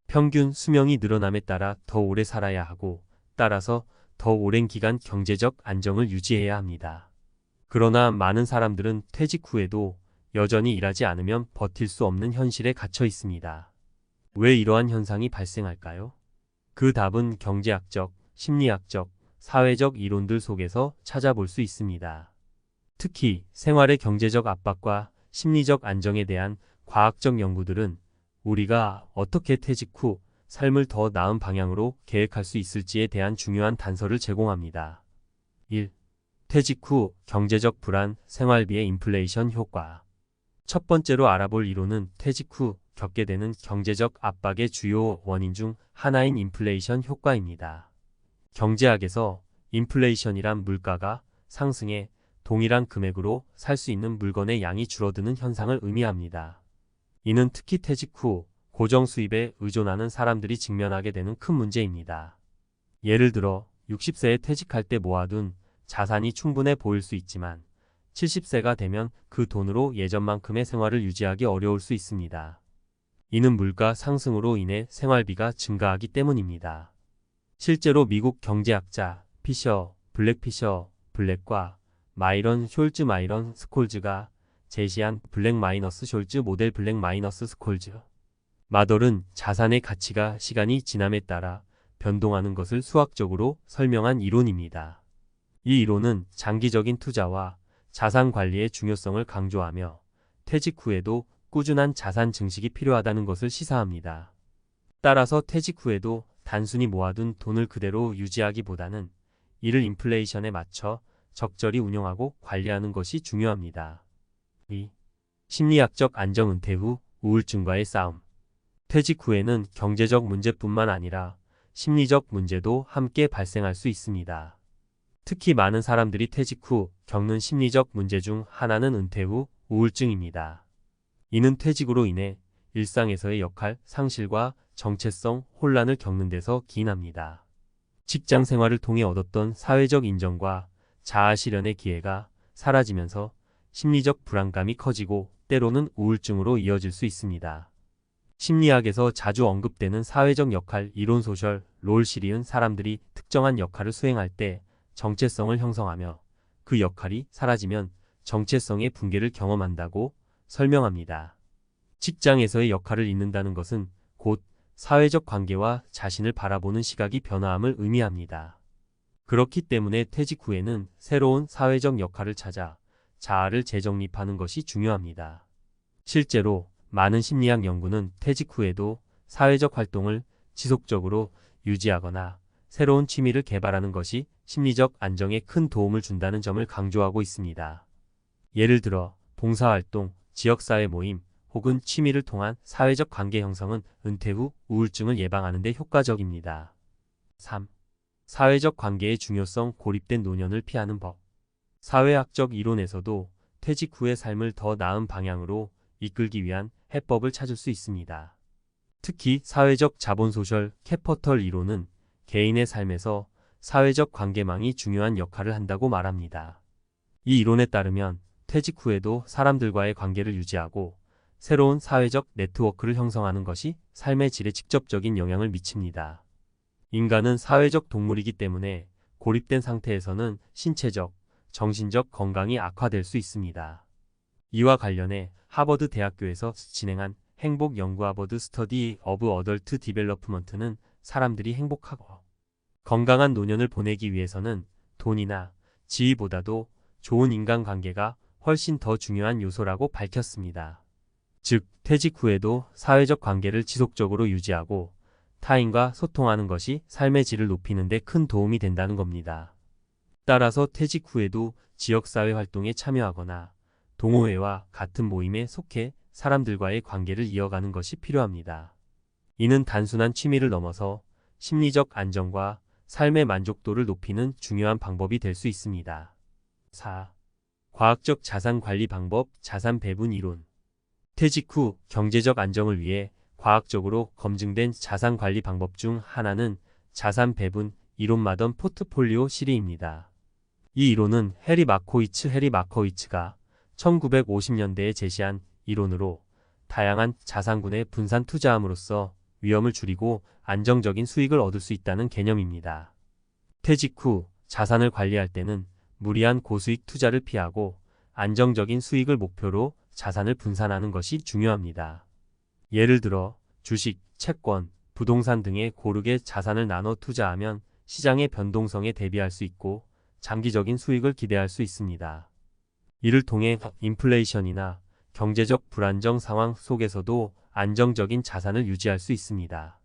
평균 수명이 늘어남에 따라 더 오래 살아야 하고 따라서 더 오랜 기간 경제적 안정을 유지해야 합니다. 그러나 많은 사람들은 퇴직 후에도 여전히 일하지 않으면 버틸 수 없는 현실에 갇혀 있습니다. 왜 이러한 현상이 발생할까요? 그 답은 경제학적, 심리학적, 사회적 이론들 속에서 찾아볼 수 있습니다. 특히 생활의 경제적 압박과 심리적 안정에 대한 과학적 연구들은 우리가 어떻게 퇴직 후 삶을 더 나은 방향으로 계획할 수 있을지에 대한 중요한 단서를 제공합니다. 1. 퇴직 후 경제적 불안, 생활비의 인플레이션 효과. 첫 번째로 알아볼 이론은 퇴직 후 겪게 되는 경제적 압박의 주요 원인 중 하나인 인플레이션 효과입니다. 경제학에서 인플레이션이란 물가가 상승해 동일한 금액으로 살 수 있는 물건의 양이 줄어드는 현상을 의미합니다. 이는 특히 퇴직 후 고정 수입에 의존하는 사람들이 직면하게 되는 큰 문제입니다. 예를 들어 60세에 퇴직할 때 모아둔 자산이 충분해 보일 수 있지만 70세가 되면 그 돈으로 예전만큼의 생활을 유지하기 어려울 수 있습니다. 이는 물가 상승으로 인해 생활비가 증가하기 때문입니다. 실제로 미국 경제학자 피셔, 블랙과 마이런 숄즈 마이런 스콜즈가 제시한 블랙-숄즈 모델 블랙-스콜즈 마돌은 자산의 가치가 시간이 지남에 따라 변동하는 것을 수학적으로 설명한 이론입니다. 이 이론은 장기적인 투자와 자산 관리의 중요성을 강조하며 퇴직 후에도 꾸준한 자산 증식이 필요하다는 것을 시사합니다. 따라서 퇴직 후에도 단순히 모아둔 돈을 그대로 유지하기보다는 이를 인플레이션에 맞춰 적절히 운용하고 관리하는 것이 중요합니다. 2. 심리학적 안정 은퇴 후 우울증과의 싸움. 퇴직 후에는 경제적 문제뿐만 아니라 심리적 문제도 함께 발생할 수 있습니다. 특히 많은 사람들이 퇴직 후 겪는 심리적 문제 중 하나는 은퇴 후 우울증입니다. 이는 퇴직으로 인해 일상에서의 역할 상실과 정체성 혼란을 겪는 데서 기인합니다. 직장 생활을 통해 얻었던 사회적 인정과 자아 실현의 기회가 사라지면서 심리적 불안감이 커지고 때로는 우울증으로 이어질 수 있습니다. 심리학에서 자주 언급되는 사회적 역할 이론 소설 롤실이은 사람들이 특정한 역할을 수행할 때 정체성을 형성하며 그 역할이 사라지면 정체성의 붕괴를 경험한다고 설명합니다. 직장에서의 역할을 잃는다는 것은 곧 사회적 관계와 자신을 바라보는 시각이 변화함을 의미합니다. 그렇기 때문에 퇴직 후에는 새로운 사회적 역할을 찾아 자아를 재정립하는 것이 중요합니다. 실제로 많은 심리학 연구는 퇴직 후에도 사회적 활동을 지속적으로 유지하거나 새로운 취미를 개발하는 것이 심리적 안정에 큰 도움을 준다는 점을 강조하고 있습니다. 예를 들어 봉사활동, 지역사회 모임 혹은 취미를 통한 사회적 관계 형성은 은퇴 후 우울증을 예방하는 데 효과적입니다. 3. 사회적 관계의 중요성 고립된 노년을 피하는 법. 사회학적 이론에서도 퇴직 후의 삶을 더 나은 방향으로 이끌기 위한 해법을 찾을 수 있습니다. 특히 사회적 자본 소설 캐퍼털 이론은 개인의 삶에서 사회적 관계망이 중요한 역할을 한다고 말합니다. 이 이론에 따르면 퇴직 후에도 사람들과의 관계를 유지하고 새로운 사회적 네트워크를 형성하는 것이 삶의 질에 직접적인 영향을 미칩니다. 인간은 사회적 동물이기 때문에 고립된 상태에서는 신체적, 정신적 건강이 악화될 수 있습니다. 이와 관련해 하버드 대학교에서 진행한 행복 연구 하버드 스터디 오브 어덜트 디벨로프먼트는 사람들이 행복하고 건강한 노년을 보내기 위해서는 돈이나 지위보다도 좋은 인간관계가 훨씬 더 중요한 요소라고 밝혔습니다. 즉, 퇴직 후에도 사회적 관계를 지속적으로 유지하고 타인과 소통하는 것이 삶의 질을 높이는 데 큰 도움이 된다는 겁니다. 따라서 퇴직 후에도 지역사회 활동에 참여하거나 동호회와 같은 모임에 속해 사람들과의 관계를 이어가는 것이 필요합니다. 이는 단순한 취미를 넘어서 심리적 안정과 삶의 만족도를 높이는 중요한 방법이 될 수 있습니다. 4. 과학적 자산 관리 방법, 자산 배분 이론. 퇴직 후 경제적 안정을 위해 과학적으로 검증된 자산 관리 방법 중 하나는 자산 배분 이론 마던 포트폴리오 실이입니다. 이 이론은 해리 마커위츠가 1950년대에 제시한 이론으로 다양한 자산군에 분산 투자함으로써 위험을 줄이고 안정적인 수익을 얻을 수 있다는 개념입니다. 퇴직 후 자산을 관리할 때는 무리한 고수익 투자를 피하고 안정적인 수익을 목표로 자산을 분산하는 것이 중요합니다. 예를 들어 주식, 채권, 부동산 등에 고르게 자산을 나눠 투자하면 시장의 변동성에 대비할 수 있고 장기적인 수익을 기대할 수 있습니다. 이를 통해 인플레이션이나 경제적 불안정 상황 속에서도 안정적인 자산을 유지할 수 있습니다.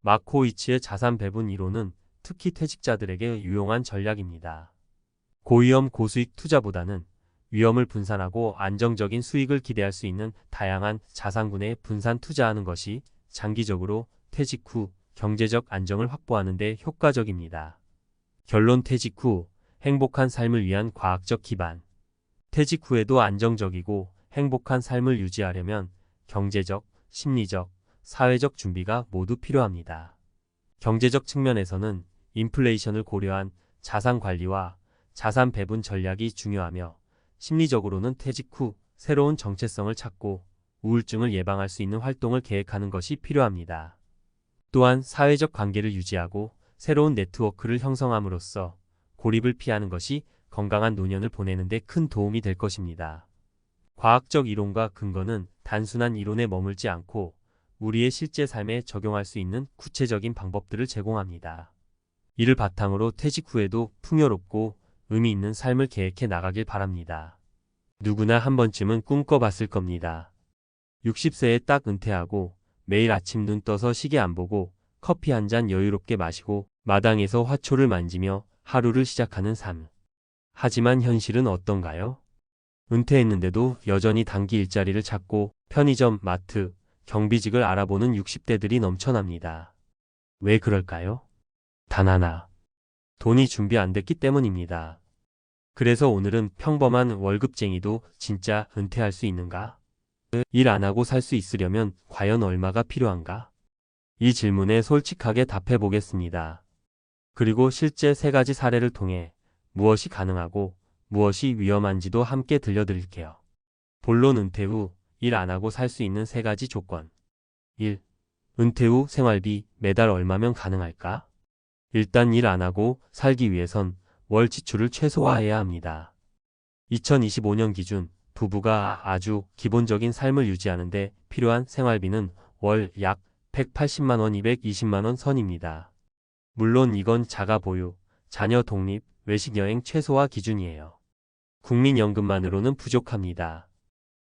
마코위츠의 자산 배분 이론은 특히 퇴직자들에게 유용한 전략입니다. 고위험 고수익 투자보다는 위험을 분산하고 안정적인 수익을 기대할 수 있는 다양한 자산군에 분산 투자하는 것이 장기적으로 퇴직 후 경제적 안정을 확보하는 데 효과적입니다. 결론 퇴직 후 행복한 삶을 위한 과학적 기반. 퇴직 후에도 안정적이고 행복한 삶을 유지하려면 경제적, 심리적, 사회적 준비가 모두 필요합니다. 경제적 측면에서는 인플레이션을 고려한 자산 관리와 자산 배분 전략이 중요하며, 심리적으로는 퇴직 후 새로운 정체성을 찾고 우울증을 예방할 수 있는 활동을 계획하는 것이 필요합니다. 또한 사회적 관계를 유지하고 새로운 네트워크를 형성함으로써 고립을 피하는 것이 건강한 노년을 보내는 데 큰 도움이 될 것입니다. 과학적 이론과 근거는 단순한 이론에 머물지 않고 우리의 실제 삶에 적용할 수 있는 구체적인 방법들을 제공합니다. 이를 바탕으로 퇴직 후에도 풍요롭고 의미 있는 삶을 계획해 나가길 바랍니다. 누구나 한 번쯤은 꿈꿔봤을 겁니다. 60세에 딱 은퇴하고 매일 아침 눈 떠서 시계 안 보고 커피 한 잔 여유롭게 마시고 마당에서 화초를 만지며 하루를 시작하는 삶. 하지만 현실은 어떤가요? 은퇴했는데도 여전히 단기 일자리를 찾고 편의점, 마트, 경비직을 알아보는 60대들이 넘쳐납니다. 왜 그럴까요? 단 하나. 돈이 준비 안 됐기 때문입니다. 그래서 오늘은 평범한 월급쟁이도 진짜 은퇴할 수 있는가? 일 안 하고 살 수 있으려면 과연 얼마가 필요한가? 이 질문에 솔직하게 답해 보겠습니다. 그리고 실제 3가지 사례를 통해 무엇이 가능하고 무엇이 위험한지도 함께 들려드릴게요. 본론 은퇴 후 일 안 하고 살 수 있는 3가지 조건. 1. 은퇴 후 생활비 매달 얼마면 가능할까? 일단 일 안 하고 살기 위해선 월 지출을 최소화해야 합니다. 2025년 기준 부부가 아주 기본적인 삶을 유지하는데 필요한 생활비는 월 약 180만 원, 220만 원 선입니다. 물론 이건 자가 보유, 자녀 독립, 외식 여행 최소화 기준이에요. 국민연금만으로는 부족합니다.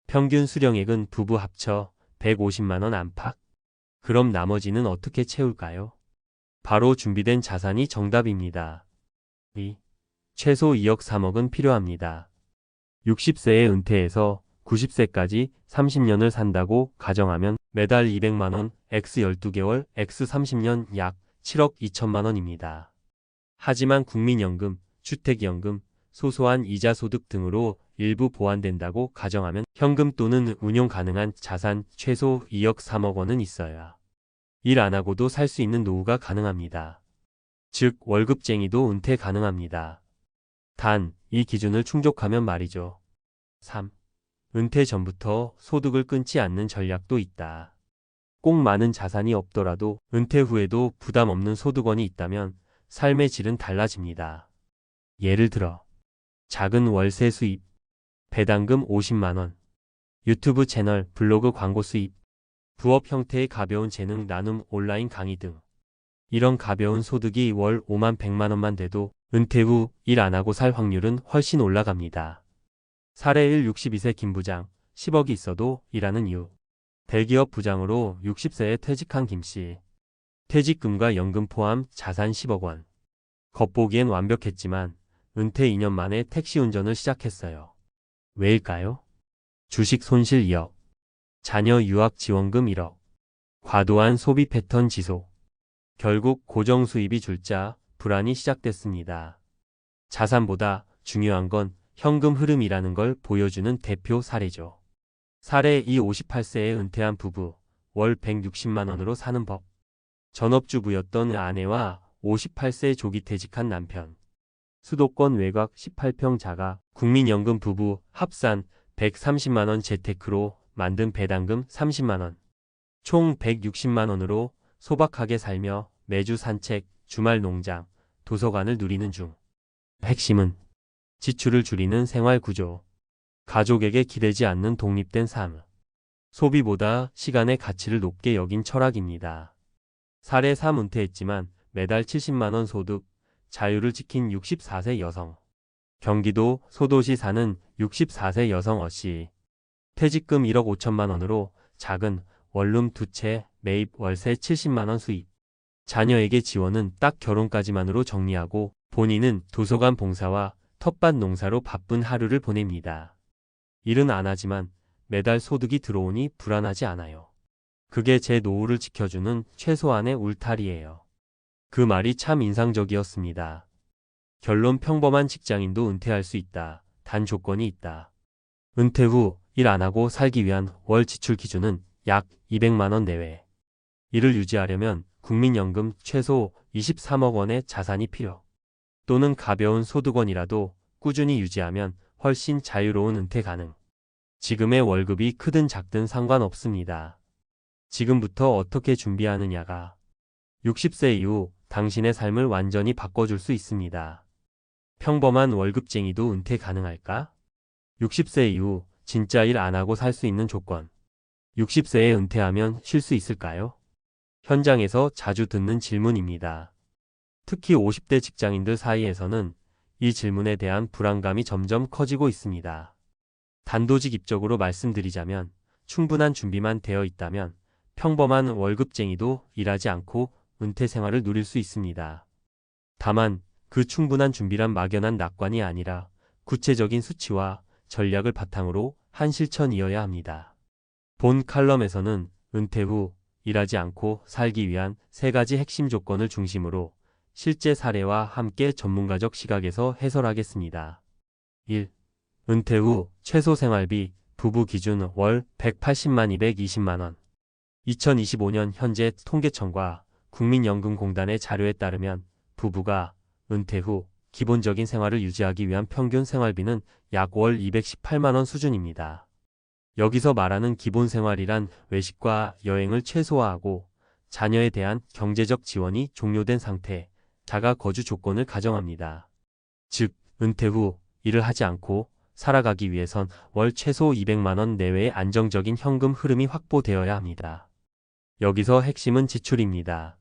평균 수령액은 부부 합쳐 150만 원 안팎. 그럼 나머지는 어떻게 채울까요? 바로 준비된 자산이 정답입니다. 2. 최소 2억 3억은 필요합니다. 60세에 은퇴해서 90세까지 30년을 산다고 가정하면 매달 200만 원, X 12개월, X 30년 약 7억 2천만 원입니다. 하지만 국민연금, 주택연금, 소소한 이자 소득 등으로 일부 보완된다고 가정하면 현금 또는 운용 가능한 자산 최소 2억 3억 원은 있어야 일 안 하고도 살 수 있는 노후가 가능합니다. 즉 월급쟁이도 은퇴 가능합니다. 단, 이 기준을 충족하면 말이죠. 3. 은퇴 전부터 소득을 끊지 않는 전략도 있다. 꼭 많은 자산이 없더라도 은퇴 후에도 부담 없는 소득원이 있다면 삶의 질은 달라집니다. 예를 들어 작은 월세 수입, 배당금 50만 원, 유튜브 채널, 블로그 광고 수입, 부업 형태의 가벼운 재능 나눔, 온라인 강의 등. 이런 가벼운 소득이 월 5만 100만 원만 돼도 은퇴 후 일 안 하고 살 확률은 훨씬 올라갑니다. 사례 1. 62세 김 부장, 10억이 있어도 일하는 이유. 대기업 부장으로 60세에 퇴직한 김씨. 퇴직금과 연금 포함 자산 10억 원. 겉보기엔 완벽했지만 은퇴 2년 만에 택시 운전을 시작했어요. 왜일까요? 주식 손실 2억. 자녀 유학 지원금 1억. 과도한 소비 패턴 지속. 결국 고정 수입이 줄자 불안이 시작됐습니다. 자산보다 중요한 건 현금 흐름이라는 걸 보여주는 대표 사례죠. 사례 2. 58세에 은퇴한 부부, 월 160만 원으로 사는 법. 전업주부였던 아내와 58세 조기 퇴직한 남편. 수도권 외곽 18평 자가 국민연금 부부 합산 130만 원 재테크로 만든 배당금 30만 원. 총 160만 원으로 소박하게 살며 매주 산책, 주말 농장, 도서관을 누리는 중. 핵심은 지출을 줄이는 생활 구조. 가족에게 기대지 않는 독립된 삶. 소비보다 시간의 가치를 높게 여긴 철학입니다. 사례 3. 은퇴했지만 매달 70만 원 소득, 자유를 지킨 64세 여성. 경기도 소도시 사는 64세 여성 어씨. 퇴직금 1억 5천만 원으로 작은 원룸 2채, 매입 월세 70만 원 수입. 자녀에게 지원은 딱 결혼까지만으로 정리하고 본인은 도서관 봉사와 텃밭 농사로 바쁜 하루를 보냅니다. 일은 안 하지만 매달 소득이 들어오니 불안하지 않아요. 그게 제 노후를 지켜주는 최소한의 울타리예요. 그 말이 참 인상적이었습니다. 결론 평범한 직장인도 은퇴할 수 있다. 단 조건이 있다. 은퇴 후 일 안 하고 살기 위한 월 지출 기준은 약 200만 원 내외. 이를 유지하려면 국민연금 최소 23억 원의 자산이 필요. 또는 가벼운 소득원이라도 꾸준히 유지하면 훨씬 자유로운 은퇴 가능. 지금의 월급이 크든 작든 상관없습니다. 지금부터 어떻게 준비하느냐가 60세 이후 당신의 삶을 완전히 바꿔줄 수 있습니다. 평범한 월급쟁이도 은퇴 가능할까? 60세 이후 진짜 일 안 하고 살 수 있는 조건. 60세에 은퇴하면 쉴 수 있을까요? 현장에서 자주 듣는 질문입니다. 특히 50대 직장인들 사이에서는 이 질문에 대한 불안감이 점점 커지고 있습니다. 단도직입적으로 말씀드리자면 충분한 준비만 되어 있다면 평범한 월급쟁이도 일하지 않고 은퇴 생활을 누릴 수 있습니다. 다만 그 충분한 준비란 막연한 낙관이 아니라 구체적인 수치와 전략을 바탕으로 한 실천이어야 합니다. 본 칼럼에서는 은퇴 후 일하지 않고 살기 위한 3가지 핵심 조건을 중심으로 실제 사례와 함께 전문가적 시각에서 해설하겠습니다. 1. 은퇴 후 최소 생활비 부부 기준 월 180만 220만 원. 2025년 현재 통계청과 국민연금공단의 자료에 따르면 부부가 은퇴 후 기본적인 생활을 유지하기 위한 평균 생활비는 약 월 218만 원 수준입니다. 여기서 말하는 기본 생활이란 외식과 여행을 최소화하고 자녀에 대한 경제적 지원이 종료된 상태, 자가 거주 조건을 가정합니다. 즉, 은퇴 후 일을 하지 않고 살아가기 위해선 월 최소 200만 원 내외의 안정적인 현금 흐름이 확보되어야 합니다. 여기서 핵심은 지출입니다.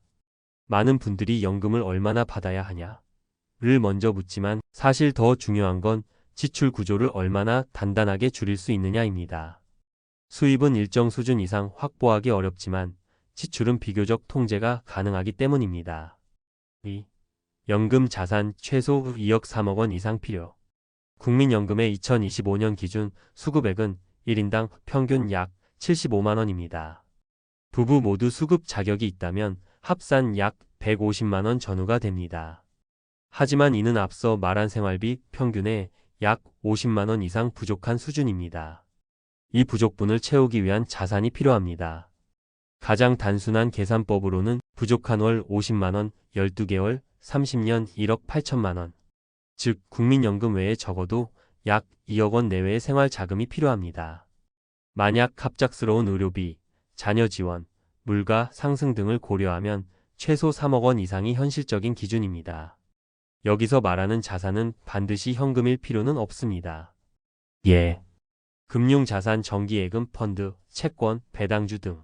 많은 분들이 연금을 얼마나 받아야 하냐를 먼저 묻지만 사실 더 중요한 건 지출 구조를 얼마나 단단하게 줄일 수 있느냐입니다. 수입은 일정 수준 이상 확보하기 어렵지만 지출은 비교적 통제가 가능하기 때문입니다. 2. 연금 자산 최소 2억 3억 원 이상 필요. 국민연금의 2025년 기준 수급액은 1인당 평균 약 75만 원입니다. 부부 모두 수급 자격이 있다면 합산 약 150만 원 전후가 됩니다. 하지만 이는 앞서 말한 생활비 평균의 약 50만 원 이상 부족한 수준입니다. 이 부족분을 채우기 위한 자산이 필요합니다. 가장 단순한 계산법으로는 부족한 월 50만 원, 12개월, 30년 1억 8천만 원. 즉 국민연금 외에 적어도 약 2억 원 내외의 생활 자금이 필요합니다. 만약 갑작스러운 의료비, 자녀 지원, 물가 상승 등을 고려하면 최소 3억 원 이상이 현실적인 기준입니다. 여기서 말하는 자산은 반드시 현금일 필요는 없습니다. 예. 금융자산 정기예금 펀드, 채권, 배당주 등,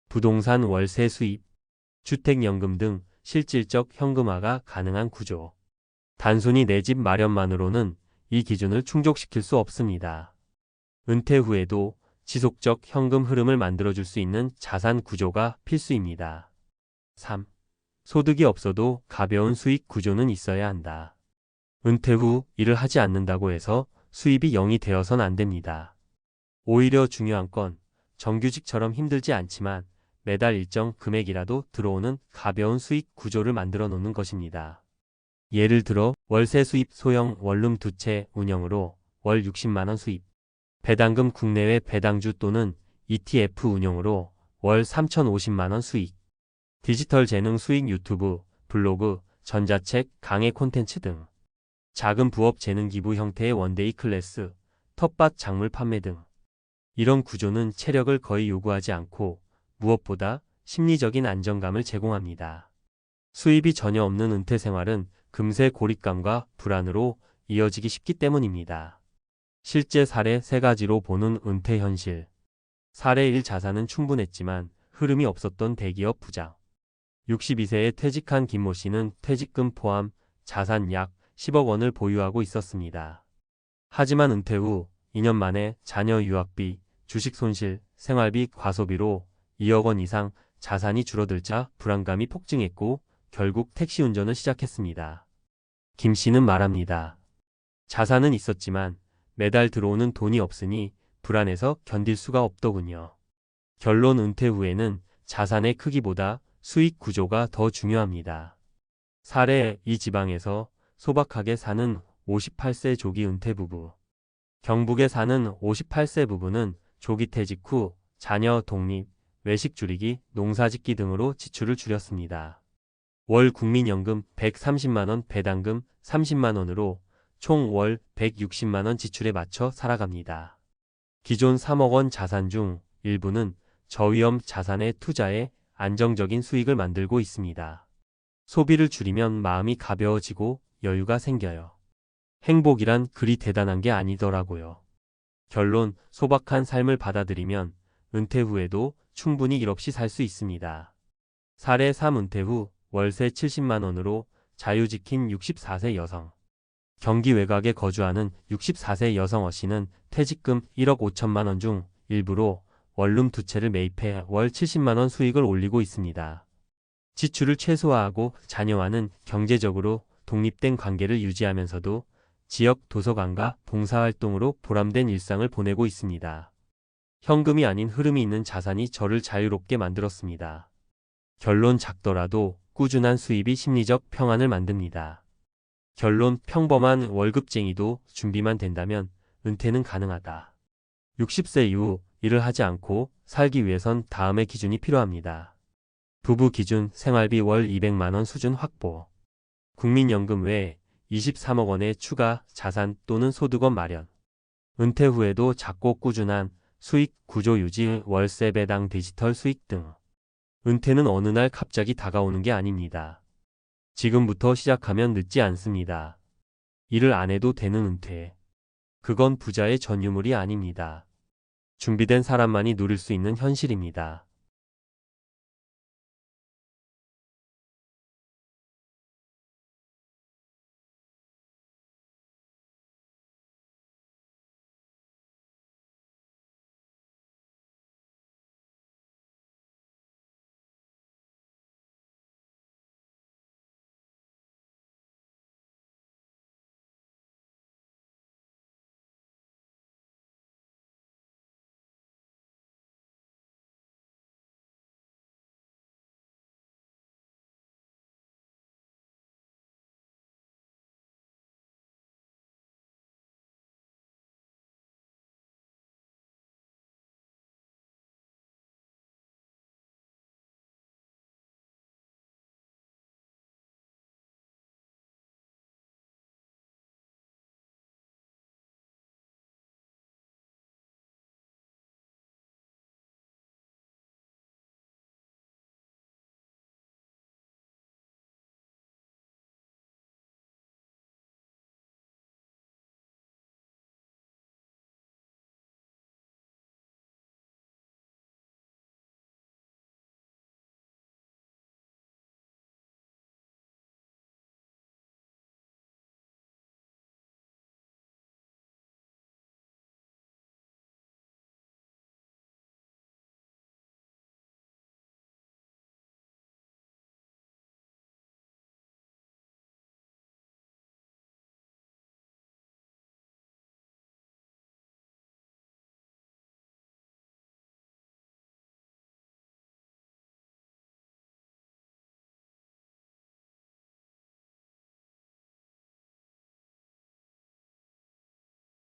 부동산 월세 수입, 주택연금 등 실질적 현금화가 가능한 구조. 단순히 내 집 마련만으로는 이 기준을 충족시킬 수 없습니다. 은퇴 후에도 지속적 현금 흐름을 만들어줄 수 있는 자산 구조가 필수입니다. 3. 소득이 없어도 가벼운 수익 구조는 있어야 한다. 은퇴 후 일을 하지 않는다고 해서 수입이 0이 되어선 안 됩니다. 오히려 중요한 건 정규직처럼 힘들지 않지만 매달 일정 금액이라도 들어오는 가벼운 수익 구조를 만들어 놓는 것입니다. 예를 들어 월세 수입 소형 원룸 2채 운영으로 월 60만 원 수입, 배당금 국내외 배당주 또는 ETF 운영으로 월 3,050만 원 수익, 디지털 재능 수익 유튜브, 블로그, 전자책, 강의 콘텐츠 등, 작은 부업 재능 기부 형태의 원데이 클래스, 텃밭 작물 판매 등. 이런 구조는 체력을 거의 요구하지 않고 무엇보다 심리적인 안정감을 제공합니다. 수입이 전혀 없는 은퇴 생활은 금세 고립감과 불안으로 이어지기 쉽기 때문입니다. 실제 사례 3가지로 보는 은퇴 현실. 사례 1 자산은 충분했지만 흐름이 없었던 대기업 부장. 62세에 퇴직한 김모 씨는 퇴직금 포함 자산 약 10억 원을 보유하고 있었습니다. 하지만 은퇴 후 2년 만에 자녀 유학비, 주식 손실, 생활비 과소비로 2억 원 이상 자산이 줄어들자 불안감이 폭증했고 결국 택시 운전을 시작했습니다. 김 씨는 말합니다. 자산은 있었지만 매달 들어오는 돈이 없으니 불안해서 견딜 수가 없더군요. 결론 은퇴 후에는 자산의 크기보다 수익 구조가 더 중요합니다. 사례 이 지방에서 소박하게 사는 58세 조기 은퇴 부부. 경북에 사는 58세 부부는 조기 퇴직 후 자녀 독립, 외식 줄이기, 농사짓기 등으로 지출을 줄였습니다. 월 국민연금 130만 원, 배당금 30만 원으로 총 월 160만 원 지출에 맞춰 살아갑니다. 기존 3억 원 자산 중 일부는 저위험 자산에 투자해 안정적인 수익을 만들고 있습니다. 소비를 줄이면 마음이 가벼워지고 여유가 생겨요. 행복이란 그리 대단한 게 아니더라고요. 결론, 소박한 삶을 받아들이면 은퇴 후에도 충분히 일 없이 살 수 있습니다. 사례 3 은퇴 후 월세 70만 원으로 자유 지킨 64세 여성. 경기 외곽에 거주하는 64세 여성 어 씨는 퇴직금 1억 5천만 원 중 일부로 원룸 2채를 매입해 월 70만 원 수익을 올리고 있습니다. 지출을 최소화하고 자녀와는 경제적으로 독립된 관계를 유지하면서도 지역 도서관과 봉사활동으로 보람된 일상을 보내고 있습니다. 현금이 아닌 흐름이 있는 자산이 저를 자유롭게 만들었습니다. 결론, 작더라도 꾸준한 수입이 심리적 평안을 만듭니다. 결론, 평범한 월급쟁이도 준비만 된다면 은퇴는 가능하다. 60세 이후 일을 하지 않고 살기 위해선 다음의 기준이 필요합니다. 부부 기준 생활비 월 200만 원 수준 확보. 국민연금 외에 23억 원의 추가 자산 또는 소득원 마련. 은퇴 후에도 작고 꾸준한 수익 구조 유지, 월세 배당, 디지털 수익 등. 은퇴는 어느 날 갑자기 다가오는 게 아닙니다. 지금부터 시작하면 늦지 않습니다. 일을 안 해도 되는 은퇴. 그건 부자의 전유물이 아닙니다. 준비된 사람만이 누릴 수 있는 현실입니다.